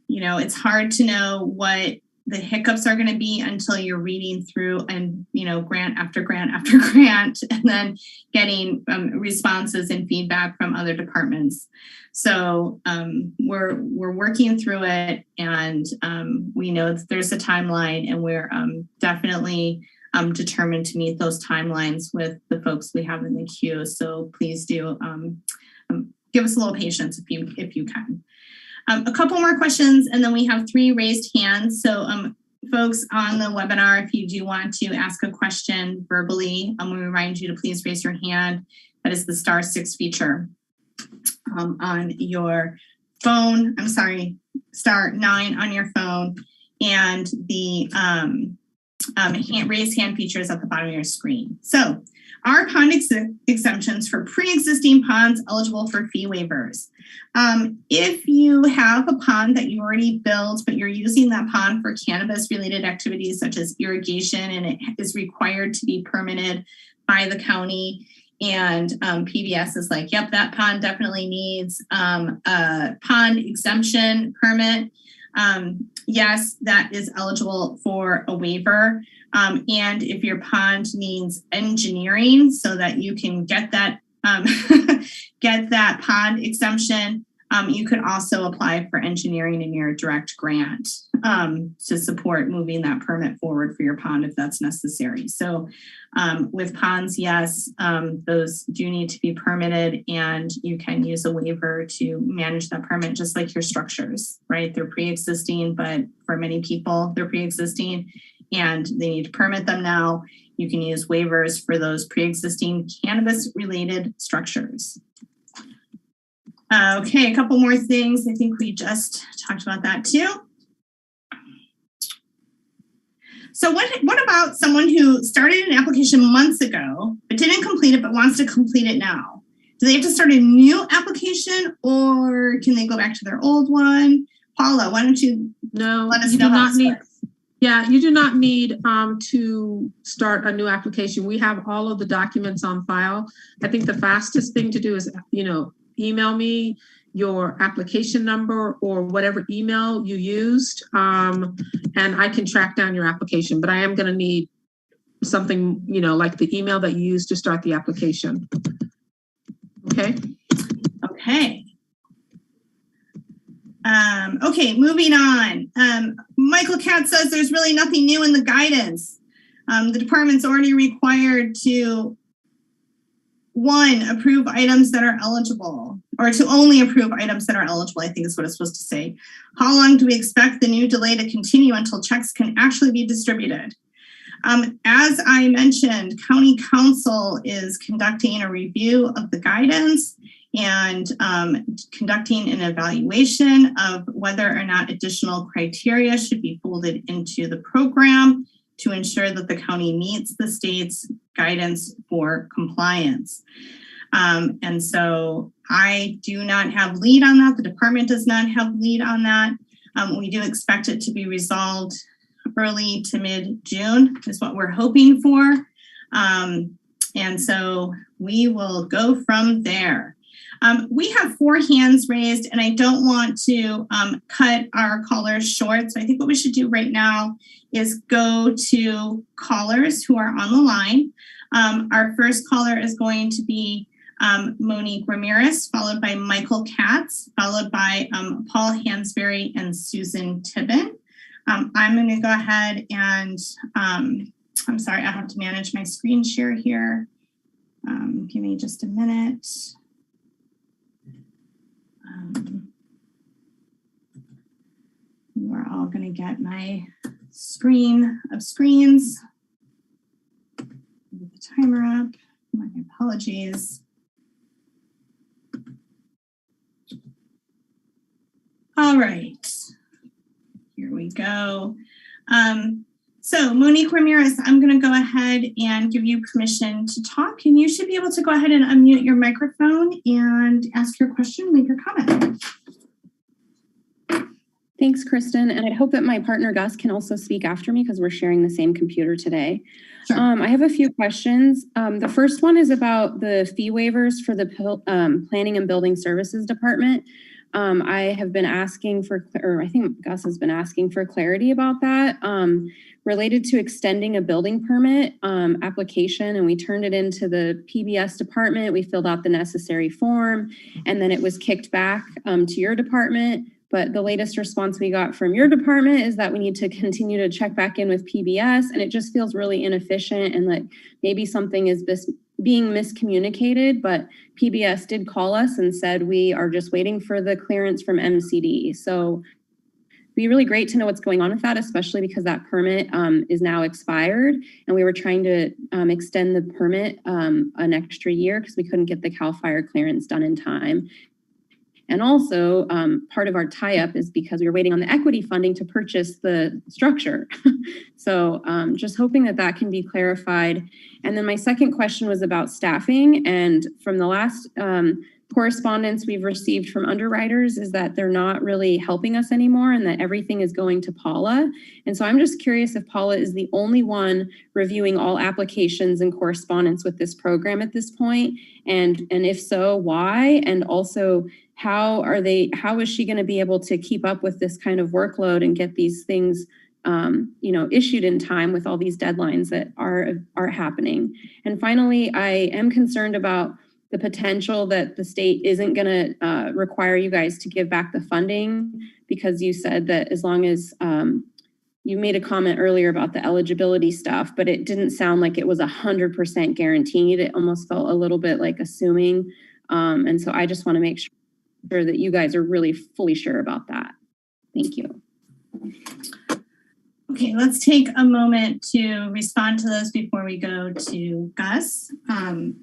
it's hard to know what the hiccups are going to be until you're reading through and, grant after grant after grant, and then getting responses and feedback from other departments. So we're working through it, and we know that there's a timeline, and we're definitely determined to meet those timelines with the folks we have in the queue. So please do give us a little patience if you can. A couple more questions, and then we have 3 raised hands. So folks on the webinar, if you do want to ask a question verbally, we remind you to please raise your hand. That is the *6 feature on your phone. I'm sorry, *9 on your phone, and the raise hand feature is at the bottom of your screen. So are pond exemptions for pre-existing ponds eligible for fee waivers? If you have a pond that you already built, but you're using that pond for cannabis-related activities such as irrigation, and it is required to be permitted by the county, and PBS is like, yep, that pond definitely needs a pond exemption permit. Yes, that is eligible for a waiver. And if your pond needs engineering so that you can get that get that pond exemption, you could also apply for engineering in your direct grant to support moving that permit forward for your pond if that's necessary. So with ponds, yes, those do need to be permitted, and you can use a waiver to manage that permit, just like your structures, right? They're pre-existing, but for many people, they're pre-existing and they need to permit them now. You can use waivers for those pre-existing cannabis-related structures. Okay, a couple more things. I think we just talked about that too. So what about someone who started an application months ago, but didn't complete it, but wants to complete it now? Do they have to start a new application, or can they go back to their old one? Paula, why don't you let us know how this works? Yeah, you do not need to start a new application. We have all of the documents on file. I think the fastest thing to do is, email me your application number or whatever email you used, and I can track down your application. But I am going to need something, like the email that you used to start the application. Okay. Okay. Okay, moving on. Michael Katz says there's really nothing new in the guidance. The department's already required to, 1, approve items that are eligible, or to only approve items that are eligible, I think is what it's supposed to say. How long do we expect the new delay to continue until checks can actually be distributed? As I mentioned, County Council is conducting a review of the guidance and conducting an evaluation of whether or not additional criteria should be folded into the program to ensure that the county meets the state's guidance for compliance. And so I do not have lead on that. The department does not have lead on that. We do expect it to be resolved early to mid-June is what we're hoping for. And so we will go from there. We have 4 hands raised, and I don't want to cut our callers short. So I think what we should do right now is go to callers who are on the line. Our first caller is going to be Monique Ramirez, followed by Michael Katz, followed by Paul Hansberry and Susan Tibben. I'm going to go ahead and, I'm sorry, I have to manage my screen share here. Give me just a minute. We're all going to get my screen of screens. Get the timer up. My apologies. All right, here we go. So Monique Ramirez, I'm going to go ahead and give you permission to talk, and you should be able to go ahead and unmute your microphone and ask your question, leave your comment. Thanks, Kristen. And I hope that my partner Gus can also speak after me because we're sharing the same computer today. Sure. I have a few questions. The first one is about the fee waivers for the Planning and Building Services Department. I have been asking for, or I think Gus has been asking for clarity about that related to extending a building permit application, and we turned it into the PBS department. We filled out the necessary form, and then it was kicked back to your department But the latest response we got from your department is that we need to continue to check back in with PBS, and it just feels really inefficient and like maybe something is being miscommunicated, but PBS did call us and said we are just waiting for the clearance from MCD. So it'd be really great to know what's going on with that, especially because that permit is now expired, and we were trying to extend the permit an extra year because we couldn't get the CAL FIRE clearance done in time. And also, part of our tie-up is because we were waiting on the equity funding to purchase the structure. So just hoping that that can be clarified. And then my second question was about staffing. And from the last correspondence we've received from underwriters is that they're not really helping us anymore and that everything is going to Paula. And so I'm just curious if Paula is the only one reviewing all applications and correspondence with this program at this point. And if so, why? And also, how is she going to be able to keep up with this kind of workload and get these things issued in time with all these deadlines that are happening? And finally, I am concerned about the potential that the state isn't going to require you guys to give back the funding, because you said that as long as you made a comment earlier about the eligibility stuff, but it didn't sound like it was 100% guaranteed. It almost felt a little bit like assuming. And so I just want to make sure that you guys are really fully sure about that. Thank you. Okay, let's take a moment to respond to those before we go to Gus. Planning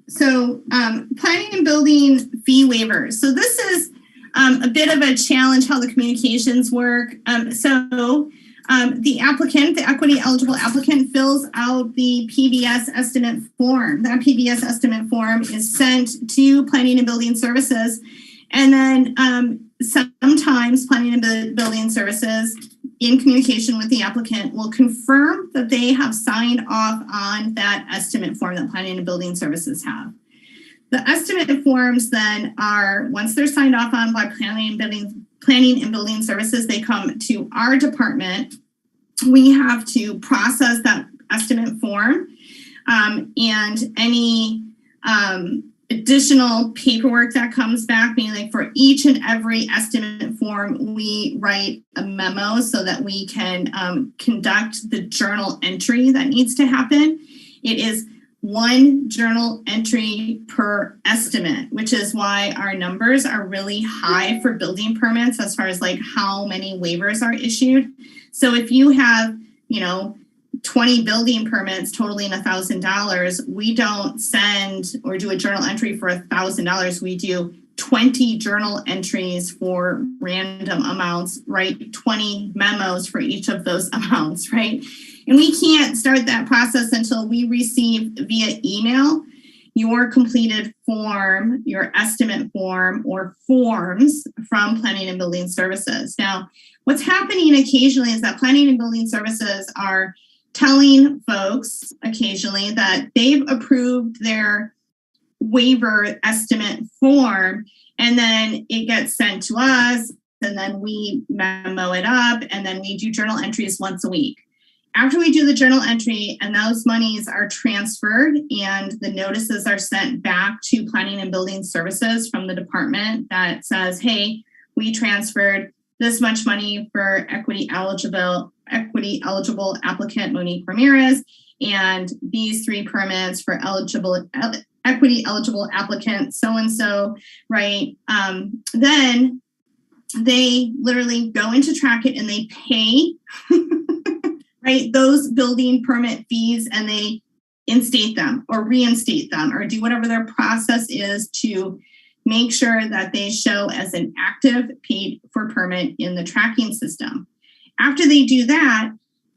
and building fee waivers. So this is a bit of a challenge how the communications work. The applicant, the equity eligible applicant, fills out the PBS estimate form. That PBS estimate form is sent to Planning and Building Services. And then sometimes Planning and Building Services, in communication with the applicant, will confirm that they have signed off on that estimate form that Planning and Building Services have. The estimate forms then are, once they're signed off on by Planning and Building Services, they come to our department. We have to process that estimate form and any additional paperwork that comes back, meaning like for each and every estimate form, we write a memo so that we can conduct the journal entry that needs to happen. It is one journal entry per estimate, which is why our numbers are really high for building permits as far as like how many waivers are issued. So if you have, 20 building permits totaling $1,000, we don't send or do a journal entry for $1,000. We do 20 journal entries for random amounts, right? 20 memos for each of those amounts, right? And we can't start that process until we receive via email your completed form, your estimate form or forms from Planning and Building Services. Now, what's happening occasionally is that Planning and Building Services are telling folks occasionally that they've approved their waiver estimate form, and then it gets sent to us, and then we memo it up, and then we do journal entries once a week. After we do the journal entry and those monies are transferred and the notices are sent back to Planning and Building Services from the department that says, hey, we transferred this much money for equity eligible applicant Monique Ramirez, and these 3 permits for equity eligible applicant so-and-so, right? Then they literally go into Track It and they pay right, those building permit fees, and they instate them or reinstate them or do whatever their process is to make sure that they show as an active paid for permit in the tracking system. After they do that,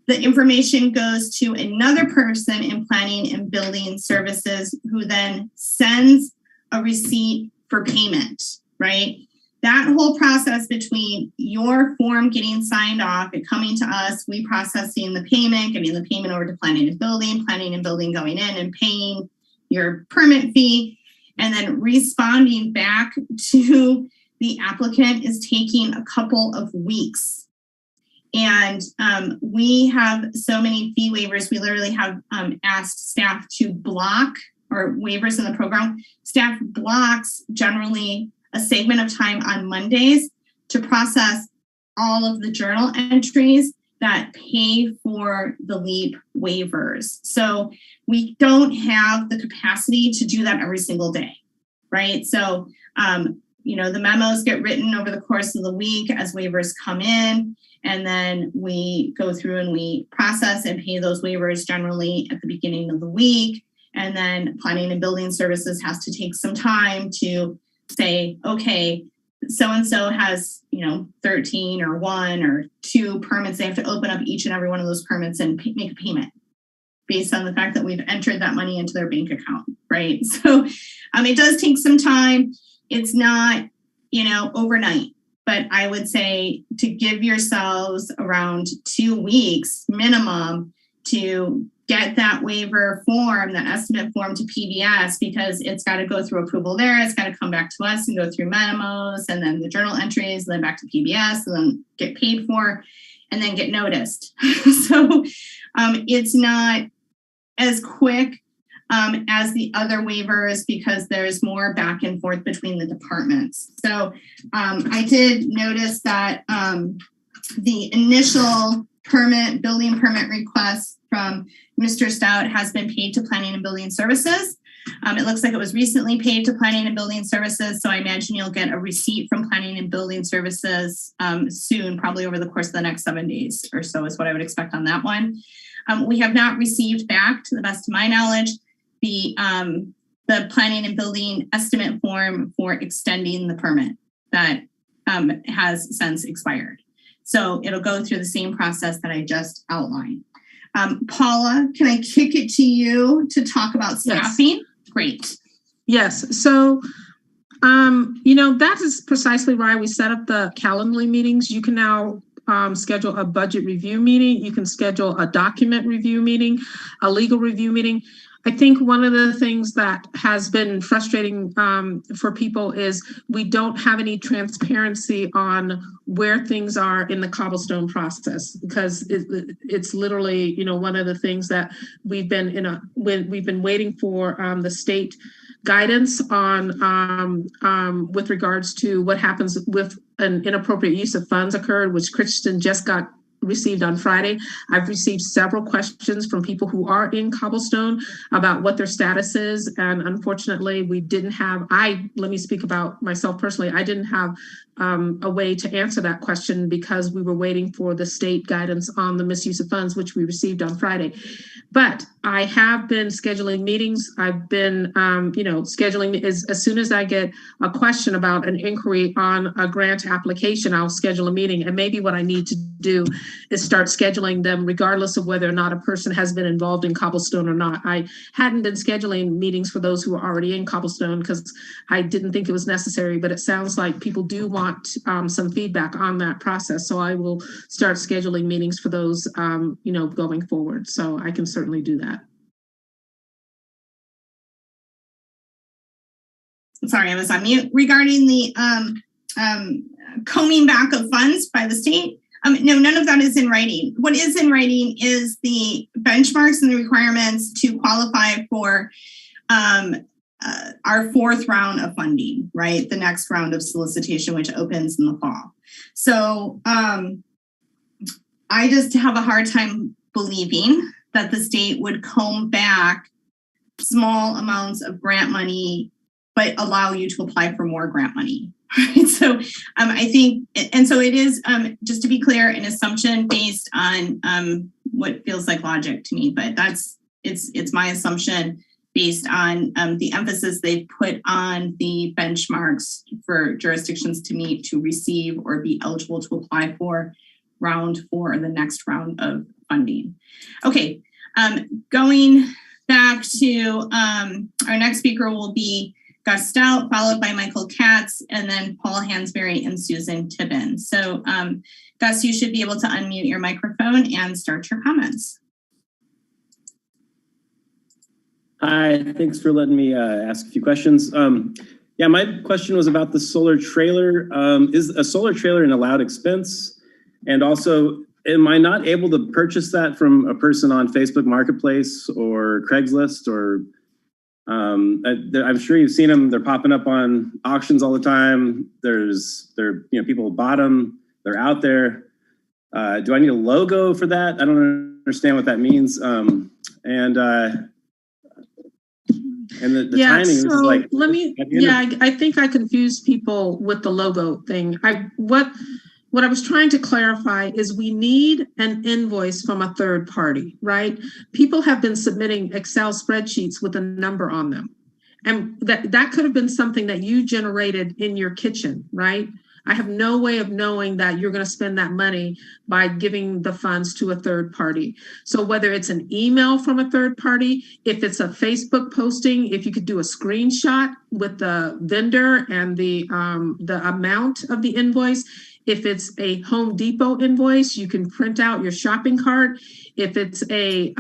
the information goes to another person in Planning and Building Services who then sends a receipt for payment, right? That whole process between your form getting signed off, it coming to us, we processing the payment, getting the payment over to Planning and Building going in and paying your permit fee, and then responding back to the applicant is taking a couple of weeks. And we have so many fee waivers, we literally have asked staff to block, or waivers in the program. Staff blocks generally a segment of time on Mondays to process all of the journal entries that pay for the LEAP waivers. So we don't have the capacity to do that every single day, right? So, the memos get written over the course of the week as waivers come in, and then we go through and we process and pay those waivers generally at the beginning of the week. And then planning and building services has to take some time to say, okay, so-and-so has, 13 or 1 or 2 permits. They have to open up each and every one of those permits and make a payment based on the fact that we've entered that money into their bank account, right? So it does take some time. It's not, overnight, but I would say to give yourselves around 2 weeks minimum to get that waiver form, that estimate form to PBS, because it's got to go through approval there. It's got to come back to us and go through memos and then the journal entries, and then back to PBS and then get paid for and then get noticed. So it's not as quick as the other waivers because there's more back and forth between the departments. So I did notice that the initial building permit request from Mr. Stout has been paid to Planning and Building Services. It looks like it was recently paid to Planning and Building Services, so I imagine you'll get a receipt from Planning and Building Services soon, probably over the course of the next 7 days or so is what I would expect on that one. We have not received back, to the best of my knowledge, the Planning and Building estimate form for extending the permit that has since expired. So it'll go through the same process that I just outlined. Paula, can I kick it to you to talk about staffing? Yes. Great. Yes. So, that is precisely why we set up the Calendly meetings. You can now schedule a budget review meeting. You can schedule a document review meeting, a legal review meeting. I think one of the things that has been frustrating for people is we don't have any transparency on where things are in the cobblestone process, because it's literally, one of the things that we've been waiting for the state guidance on with regards to what happens with an inappropriate use of funds occurred, which Kristen just received on Friday. I've received several questions from people who are in Cobblestone about what their status is. And unfortunately, we didn't have, let me speak about myself personally. I didn't have a way to answer that question because we were waiting for the state guidance on the misuse of funds, which we received on Friday. But I have been scheduling meetings. I've been, scheduling as soon as I get a question about an inquiry on a grant application, I'll schedule a meeting. And maybe what I need to do is start scheduling them regardless of whether or not a person has been involved in Cobblestone or not. I hadn't been scheduling meetings for those who are already in Cobblestone because I didn't think it was necessary, but it sounds like people do want some feedback on that process. So I will start scheduling meetings for those, going forward. So I can certainly do that. Sorry, I was on mute. Regarding the combing back of funds by the state, no, none of that is in writing. What is in writing is the benchmarks and the requirements to qualify for our 4th round of funding, right? The next round of solicitation, which opens in the fall. So I just have a hard time believing that the state would comb back small amounts of grant money, but allow you to apply for more grant money. Right? So I think, and so it is, just to be clear, an assumption based on what feels like logic to me, but it's my assumption based on the emphasis they've put on the benchmarks for jurisdictions to meet to receive or be eligible to apply for round 4 or the next round of funding. Okay, going back to our next speaker will be Gus Stout, followed by Michael Katz, and then Paul Hansberry and Susan Tibben. So Gus, you should be able to unmute your microphone and start your comments. Hi, thanks for letting me ask a few questions. Yeah, my question was about the solar trailer. Is a solar trailer an allowed expense? And also, am I not able to purchase that from a person on Facebook Marketplace or Craigslist? Or I'm sure you've seen them. They're popping up on auctions all the time. People bought them. they're out there. Do I need a logo for that? I don't understand what that means. And the timing is like, I think I confused people with the logo thing. What I was trying to clarify is we need an invoice from a third party, right? People have been submitting Excel spreadsheets with a number on them. And that could have been something that you generated in your kitchen, right? I have no way of knowing that you're going to spend that money by giving the funds to a third party. So whether it's an email from a third party, if it's a Facebook posting, if you could do a screenshot with the vendor and the amount of the invoice. If it's a Home Depot invoice, you can print out your shopping cart. If it's a,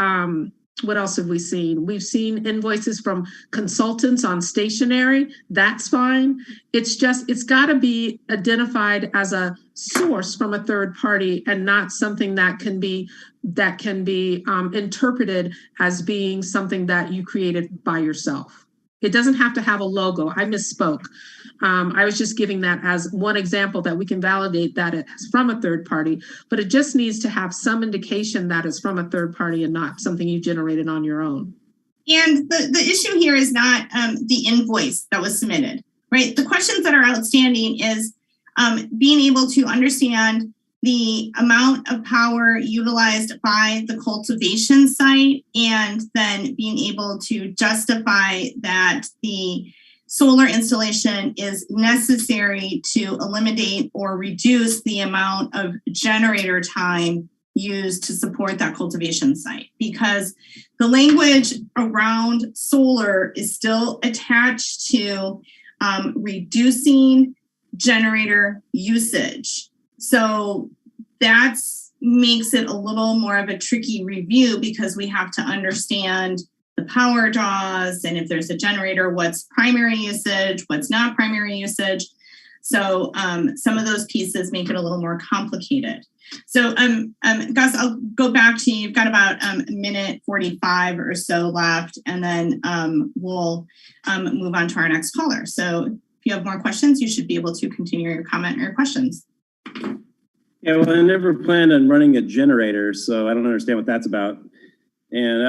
what else have we seen? We've seen invoices from consultants on stationery. That's fine. It's got to be identified as a source from a third party and not something that can be interpreted as being something that you created by yourself. It doesn't have to have a logo. I misspoke. I was just giving that as one example that we can validate that it's from a third party, but it just needs to have some indication that it's from a third party and not something you generated on your own. And the issue here is not the invoice that was submitted, right? The questions that are outstanding is being able to understand the amount of power utilized by the cultivation site and then being able to justify that the solar installation is necessary to eliminate or reduce the amount of generator time used to support that cultivation site, because the language around solar is still attached to reducing generator usage. So that makes it a little more of a tricky review because we have to understand the power draws, and if there's a generator, what's primary usage, what's not primary usage. So some of those pieces make it a little more complicated. So Gus, I'll go back to you. You've got about a minute 45 or so left, and then we'll move on to our next caller. So if you have more questions, you should be able to continue your comment or your questions. Yeah, well, I never planned on running a generator, so I don't understand what that's about. And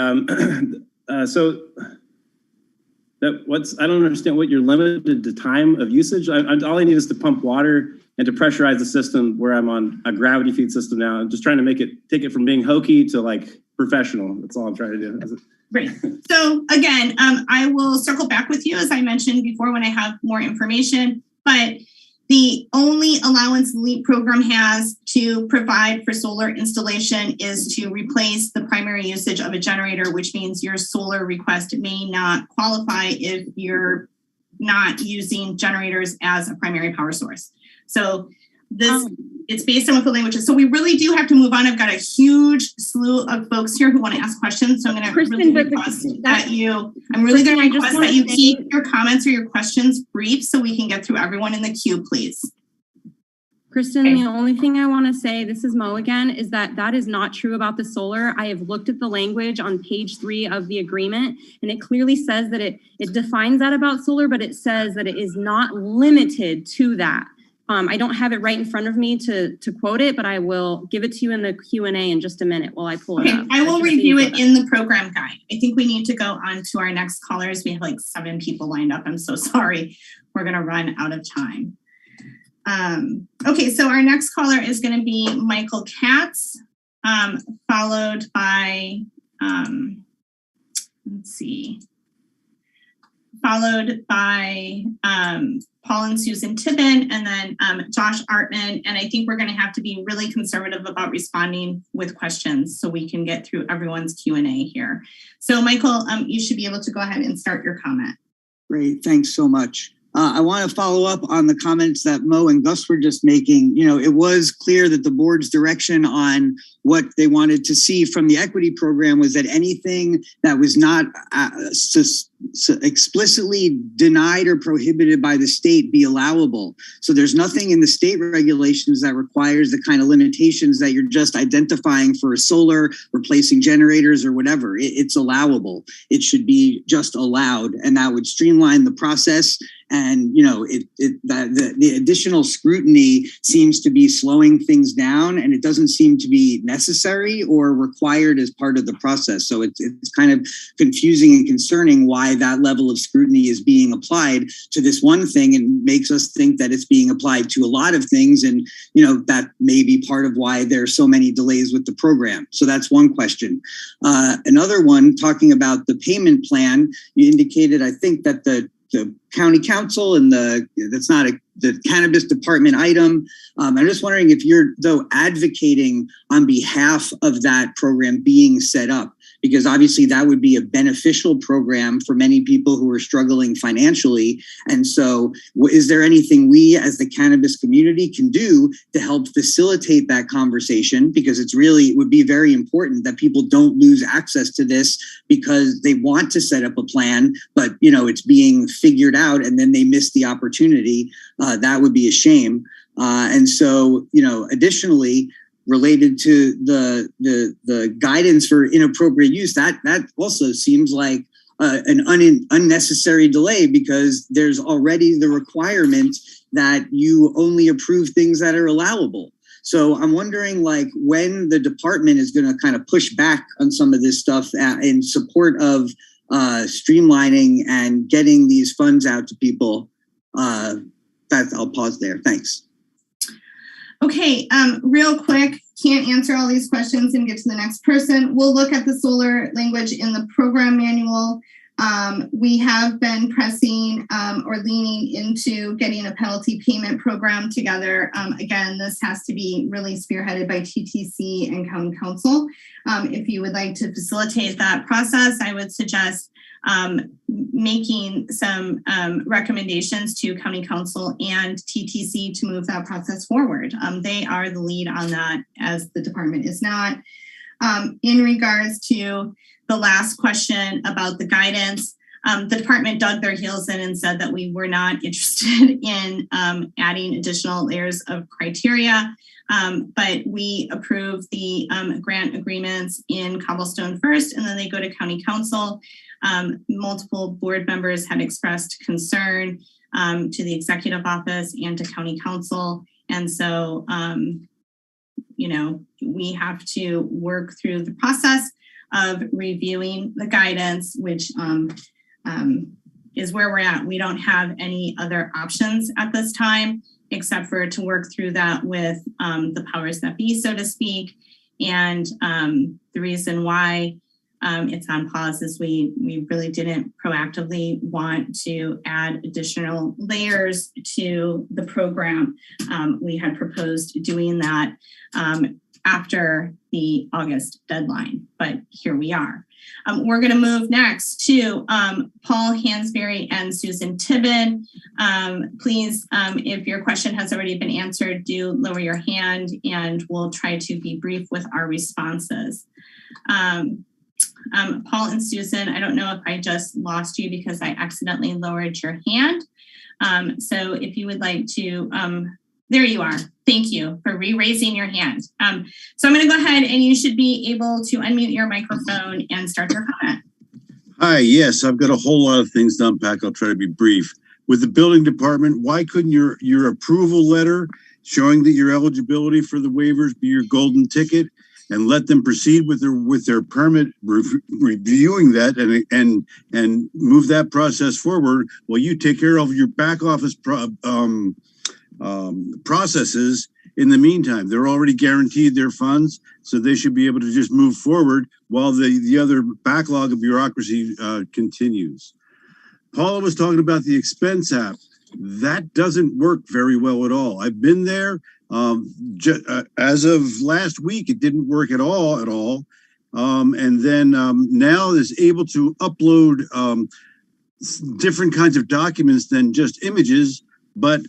I don't understand what you're limited to time of usage. All I need is to pump water and to pressurize the system where I'm on a gravity feed system now. I'm just trying to take it from being hokey to like professional. That's all I'm trying to do. Great. So again, I will circle back with you, as I mentioned before, when I have more information, but the only allowance the LEAP program has to provide for solar installation is to replace the primary usage of a generator, which means your solar request may not qualify if you're not using generators as a primary power source. So it's based on what the language is. So we really do have to move on. I've got a huge slew of folks here who want to ask questions. So I'm going to really request that you keep your comments or your questions brief so we can get through everyone in the queue, please. Kristen, okay. The only thing I want to say, this is Mo again, is that is not true about the solar. I have looked at the language on page 3 of the agreement, and it clearly says that it defines that about solar, but it says that it is not limited to that. I don't have it right in front of me to quote it, but I will give it to you in the Q&A in just a minute while I pull it up. I will review it in the program guide. I think we need to go on to our next callers. We have like 7 people lined up. I'm so sorry. We're going to run out of time. Okay, so our next caller is going to be Michael Katz, followed by, Paul and Susan Tibben, and then Josh Artman. And I think we're going to have to be really conservative about responding with questions so we can get through everyone's Q&A here. So Michael, you should be able to go ahead and start your comment. Great, thanks so much. I want to follow up on the comments that Mo and Gus were just making. You know, it was clear that the board's direction on what they wanted to see from the equity program was that anything that was not explicitly denied or prohibited by the state be allowable. So there's nothing in the state regulations that requires the kind of limitations that you're just identifying for solar, replacing generators or whatever. It's allowable. It should be just allowed, and that would streamline the process. And, you know, the additional scrutiny seems to be slowing things down, and it doesn't seem to be necessary or required as part of the process. So it's kind of confusing and concerning why that level of scrutiny is being applied to this one thing, and makes us think that it's being applied to a lot of things. And, you know, that may be part of why there are so many delays with the program. So that's one question. Another one, talking about the payment plan, you indicated, I think, that the county council and that's not the cannabis department item. I'm just wondering if you're, though, advocating on behalf of that program being set up, because obviously that would be a beneficial program for many people who are struggling financially. And so is there anything we as the cannabis community can do to help facilitate that conversation? Because it would be very important that people don't lose access to this because they want to set up a plan, but, you know, it's being figured out and then they miss the opportunity. That would be a shame. And so, you know, additionally, related to the guidance for inappropriate use, that also seems like an unnecessary delay, because there's already the requirement that you only approve things that are allowable. So I'm wondering, like, when the department is going to kind of push back on some of this stuff in support of streamlining and getting these funds out to people. I'll pause there. Thanks. Okay, real quick, can't answer all these questions and get to the next person. We'll look at the solar language in the program manual. We have been pressing or leaning into getting a penalty payment program together. Again, this has to be really spearheaded by TTC and County Council. If you would like to facilitate that process, I would suggest making some recommendations to County Council and TTC to move that process forward. They are the lead on that, as the department is not. In regards to the last question about the guidance, the department dug their heels in and said that we were not interested in adding additional layers of criteria. But we approve the grant agreements in Cobblestone first, and then they go to County Council. Multiple board members had expressed concern to the executive office and to County Council. And so, you know, we have to work through the process of reviewing the guidance, which is where we're at. We don't have any other options at this time, except for to work through that with the powers that be, so to speak. And the reason why it's on pause is we really didn't proactively want to add additional layers to the program. We had proposed doing that after the August deadline, but here we are. We're going to move next to Paul Hansberry and Susan Tibben. Please, if your question has already been answered, do lower your hand and we'll try to be brief with our responses. Paul and Susan, I don't know if I just lost you because I accidentally lowered your hand. So if you would like to, there you are. Thank you for re-raising your hand. So I'm going to go ahead and you should be able to unmute your microphone and start your comment. Hi, yes, I've got a whole lot of things to unpack. I'll try to be brief. With the building department, why couldn't your approval letter showing that your eligibility for the waivers be your golden ticket, and let them proceed with their permit, reviewing that and move that process forward while you take care of your back office processes in the meantime? They're already guaranteed their funds, so they should be able to just move forward while the other backlog of bureaucracy continues. Paula was talking about the expense app. That doesn't work very well at all. I've been there. As of last week, it didn't work at all. And then now is able to upload different kinds of documents than just images, but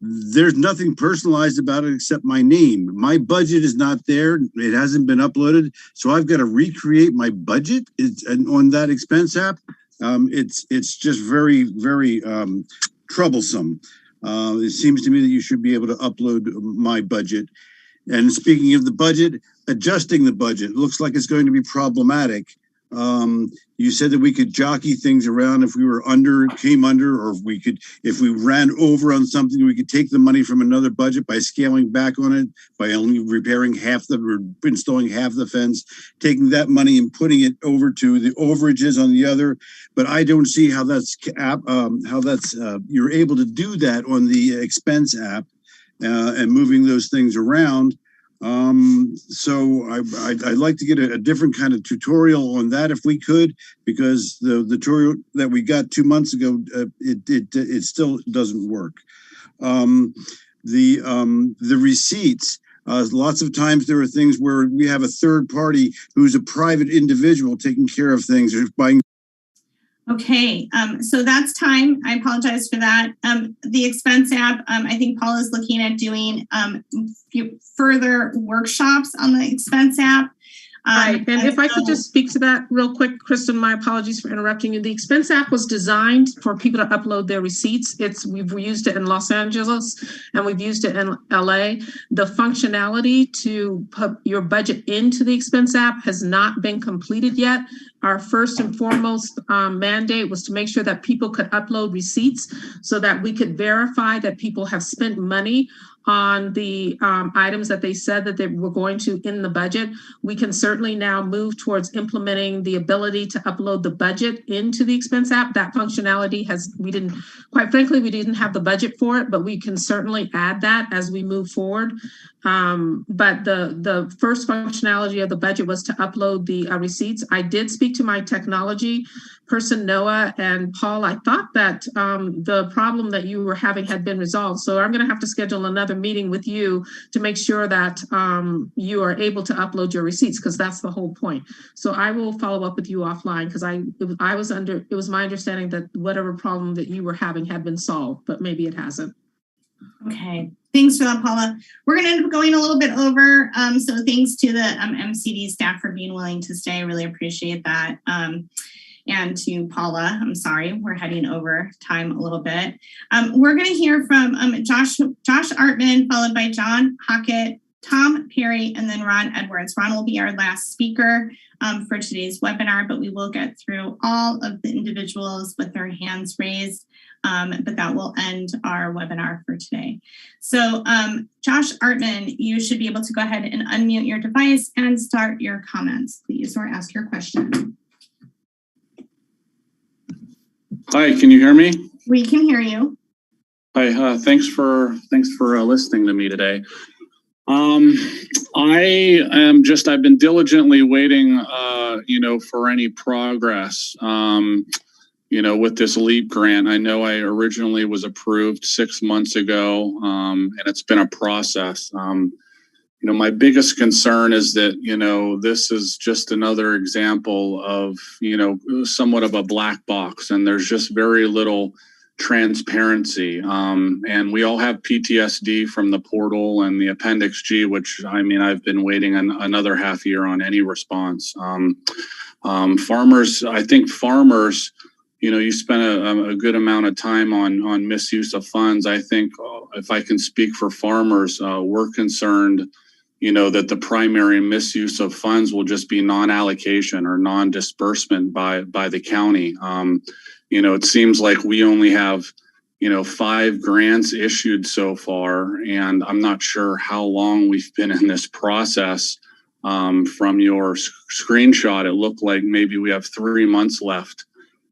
there's nothing personalized about it except my name. My budget is not there. It hasn't been uploaded. So I've got to recreate my budget on that expense app. It's just very, very troublesome. It seems to me that you should be able to upload my budget. And speaking of the budget, adjusting the budget looks like it's going to be problematic. You said that we could jockey things around if we were came under, or if we ran over on something, we could take the money from another budget by scaling back on it, by only repairing installing half the fence, taking that money and putting it over to the overages on the other. But I don't see how that's you're able to do that on the expense app and moving those things around. So I'd like to get a different kind of tutorial on that if we could, because the tutorial that we got 2 months ago, it still doesn't work. The receipts, lots of times there are things where we have a third party who's a private individual taking care of things or buying. Okay, so that's time. I apologize for that. The expense app, I think Paul is looking at doing further workshops on the expense app. Right, and if I could just speak to that real quick, Kristen, my apologies for interrupting you. The expense app was designed for people to upload their receipts. We've used it in Los Angeles and we've used it in LA. The functionality to put your budget into the expense app has not been completed yet. Our first and foremost mandate was to make sure that people could upload receipts so that we could verify that people have spent money on the items that they said that they were going to in the budget. We can certainly now move towards implementing the ability to upload the budget into the expense app. That functionality we didn't have the budget for it, but we can certainly add that as we move forward. But the first functionality of the budget was to upload the receipts. I did speak to my technology person, Noah, and Paul. I thought that the problem that you were having had been resolved. So I'm going to have to schedule another meeting with you to make sure that you are able to upload your receipts, because that's the whole point. So I will follow up with you offline, because it was my understanding that whatever problem that you were having had been solved, but maybe it hasn't. Okay, thanks for that, Paula. We're going to end up going a little bit over. So thanks to the MCD staff for being willing to stay. I really appreciate that. And to Paula, I'm sorry, we're heading over time a little bit. We're going to hear from Josh Artman, followed by John Hockett, Tom Perry, and then Ron Edwards. Ron will be our last speaker for today's webinar, but we will get through all of the individuals with their hands raised. But that will end our webinar for today. So Josh Artman, you should be able to go ahead and unmute your device and start your comments, please, or ask your question. Hi, can you hear me? We can hear you. Hi, thanks for listening to me today. I've been diligently waiting, for any progress, with this LEAP grant. I know I originally was approved 6 months ago, and it's been a process. My biggest concern is that, this is just another example of, somewhat of a black box, and there's just very little transparency. And we all have PTSD from the portal and the Appendix G, which, I've been waiting another half year on any response. Farmers, you spent a good amount of time on misuse of funds. I think if I can speak for farmers, we're concerned, that the primary misuse of funds will just be non-allocation or non-disbursement by the county. It seems like we only have, 5 grants issued so far, and I'm not sure how long we've been in this process. From your screenshot, it looked like maybe we have 3 months left,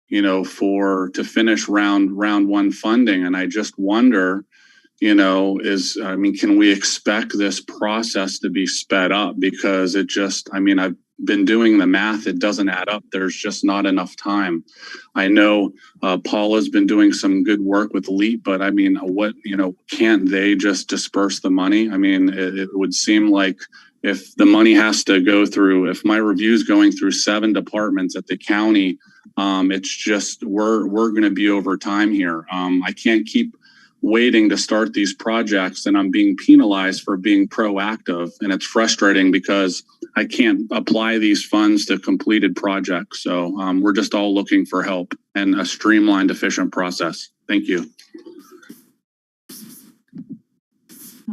to finish round 1 funding. And I just wonder, can we expect this process to be sped up? Because I've been doing the math, it doesn't add up. There's just not enough time. I know Paula's been doing some good work with LEAP, but can't they just disperse the money? It would seem like if the money has to go through, if my review is going through 7 departments at the county, it's just, we're going to be over time here. I can't keep waiting to start these projects, and I'm being penalized for being proactive. And it's frustrating because I can't apply these funds to completed projects. So we're just all looking for help and a streamlined, efficient process. Thank you.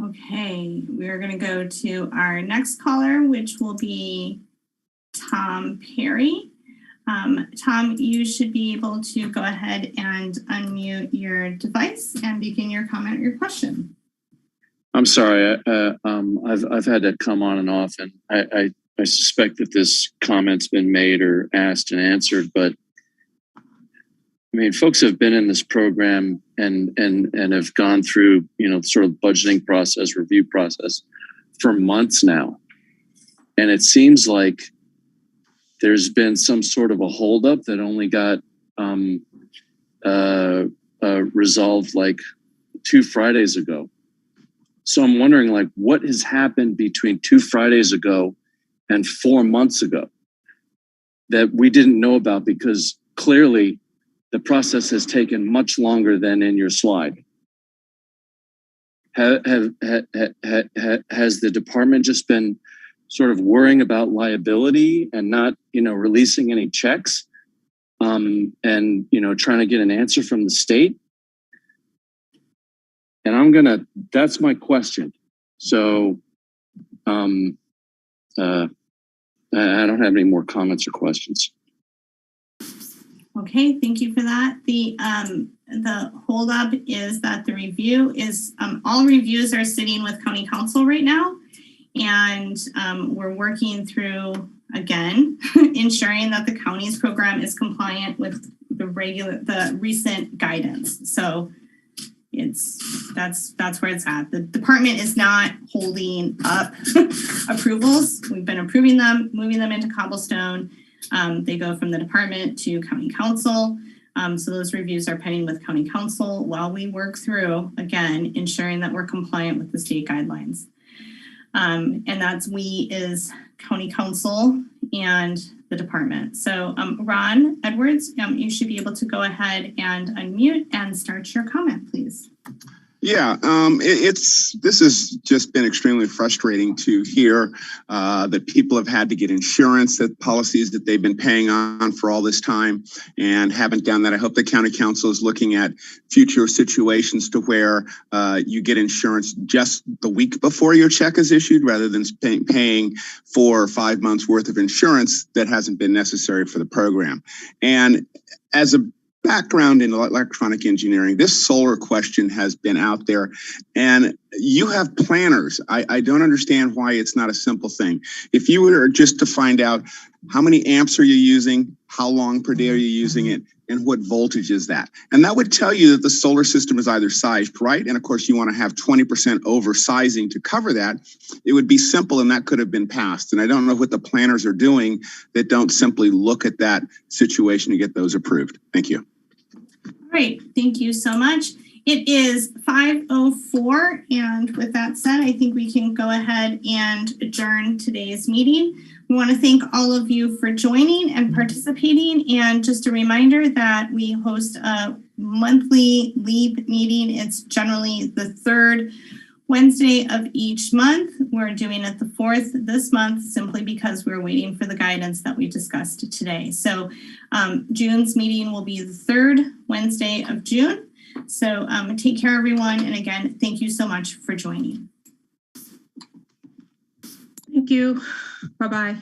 Okay, we're going to go to our next caller, which will be Tom Perry. Tom, you should be able to go ahead and unmute your device and begin your comment or your question. I'm sorry, I've had to come on and off, and I suspect that this comment's been made or asked and answered, but I mean, folks have been in this program and have gone through, you know, sort of budgeting process, review process for months now. And it seems like there's been some sort of a holdup that only got resolved like 2 Fridays ago. So I'm wondering, like, what has happened between 2 Fridays ago and 4 months ago that we didn't know about, because clearly the process has taken much longer than in your slide. Has the department just been sort of worrying about liability and not, you know, releasing any checks, and, you know, trying to get an answer from the state? And that's my question. So I don't have any more comments or questions. Okay, thank you for that. The holdup is that the review is, all reviews are sitting with County Council right now. And we're working through, again, ensuring that the county's program is compliant with the recent guidance. So that's where it's at. The department is not holding up approvals. We've been approving them, moving them into Cobblestone. They go from the department to County Council. So those reviews are pending with County Council while we work through, again, ensuring that we're compliant with the state guidelines. And that's we is County Council and the department. So Ron Edwards, you should be able to go ahead and unmute and start your comment, please. Yeah, this has just been extremely frustrating to hear that people have had to get insurance, that policies that they've been paying on for all this time and haven't done that. I hope the County Council is looking at future situations to where you get insurance just the week before your check is issued, rather than paying 4 or 5 months worth of insurance that hasn't been necessary for the program. And as a background in electronic engineering, this solar question has been out there, and you have planners. I don't understand why it's not a simple thing. If you were just to find out how many amps are you using, how long per day are you using it, and what voltage is that? And that would tell you that the solar system is either sized right, and of course you want to have 20% oversizing to cover that. It would be simple, and that could have been passed. And I don't know what the planners are doing that don't simply look at that situation to get those approved. Thank you. Great, thank you so much. It is 5:04, and with that said, I think we can go ahead and adjourn today's meeting. We want to thank all of you for joining and participating, and just a reminder that we host a monthly LEAP meeting. It's generally the 3rd Wednesday of each month. We're doing it the 4th this month simply because we're waiting for the guidance that we discussed today. So June's meeting will be the 3rd Wednesday of June. So take care, everyone. And again, thank you so much for joining. Thank you. Bye-bye.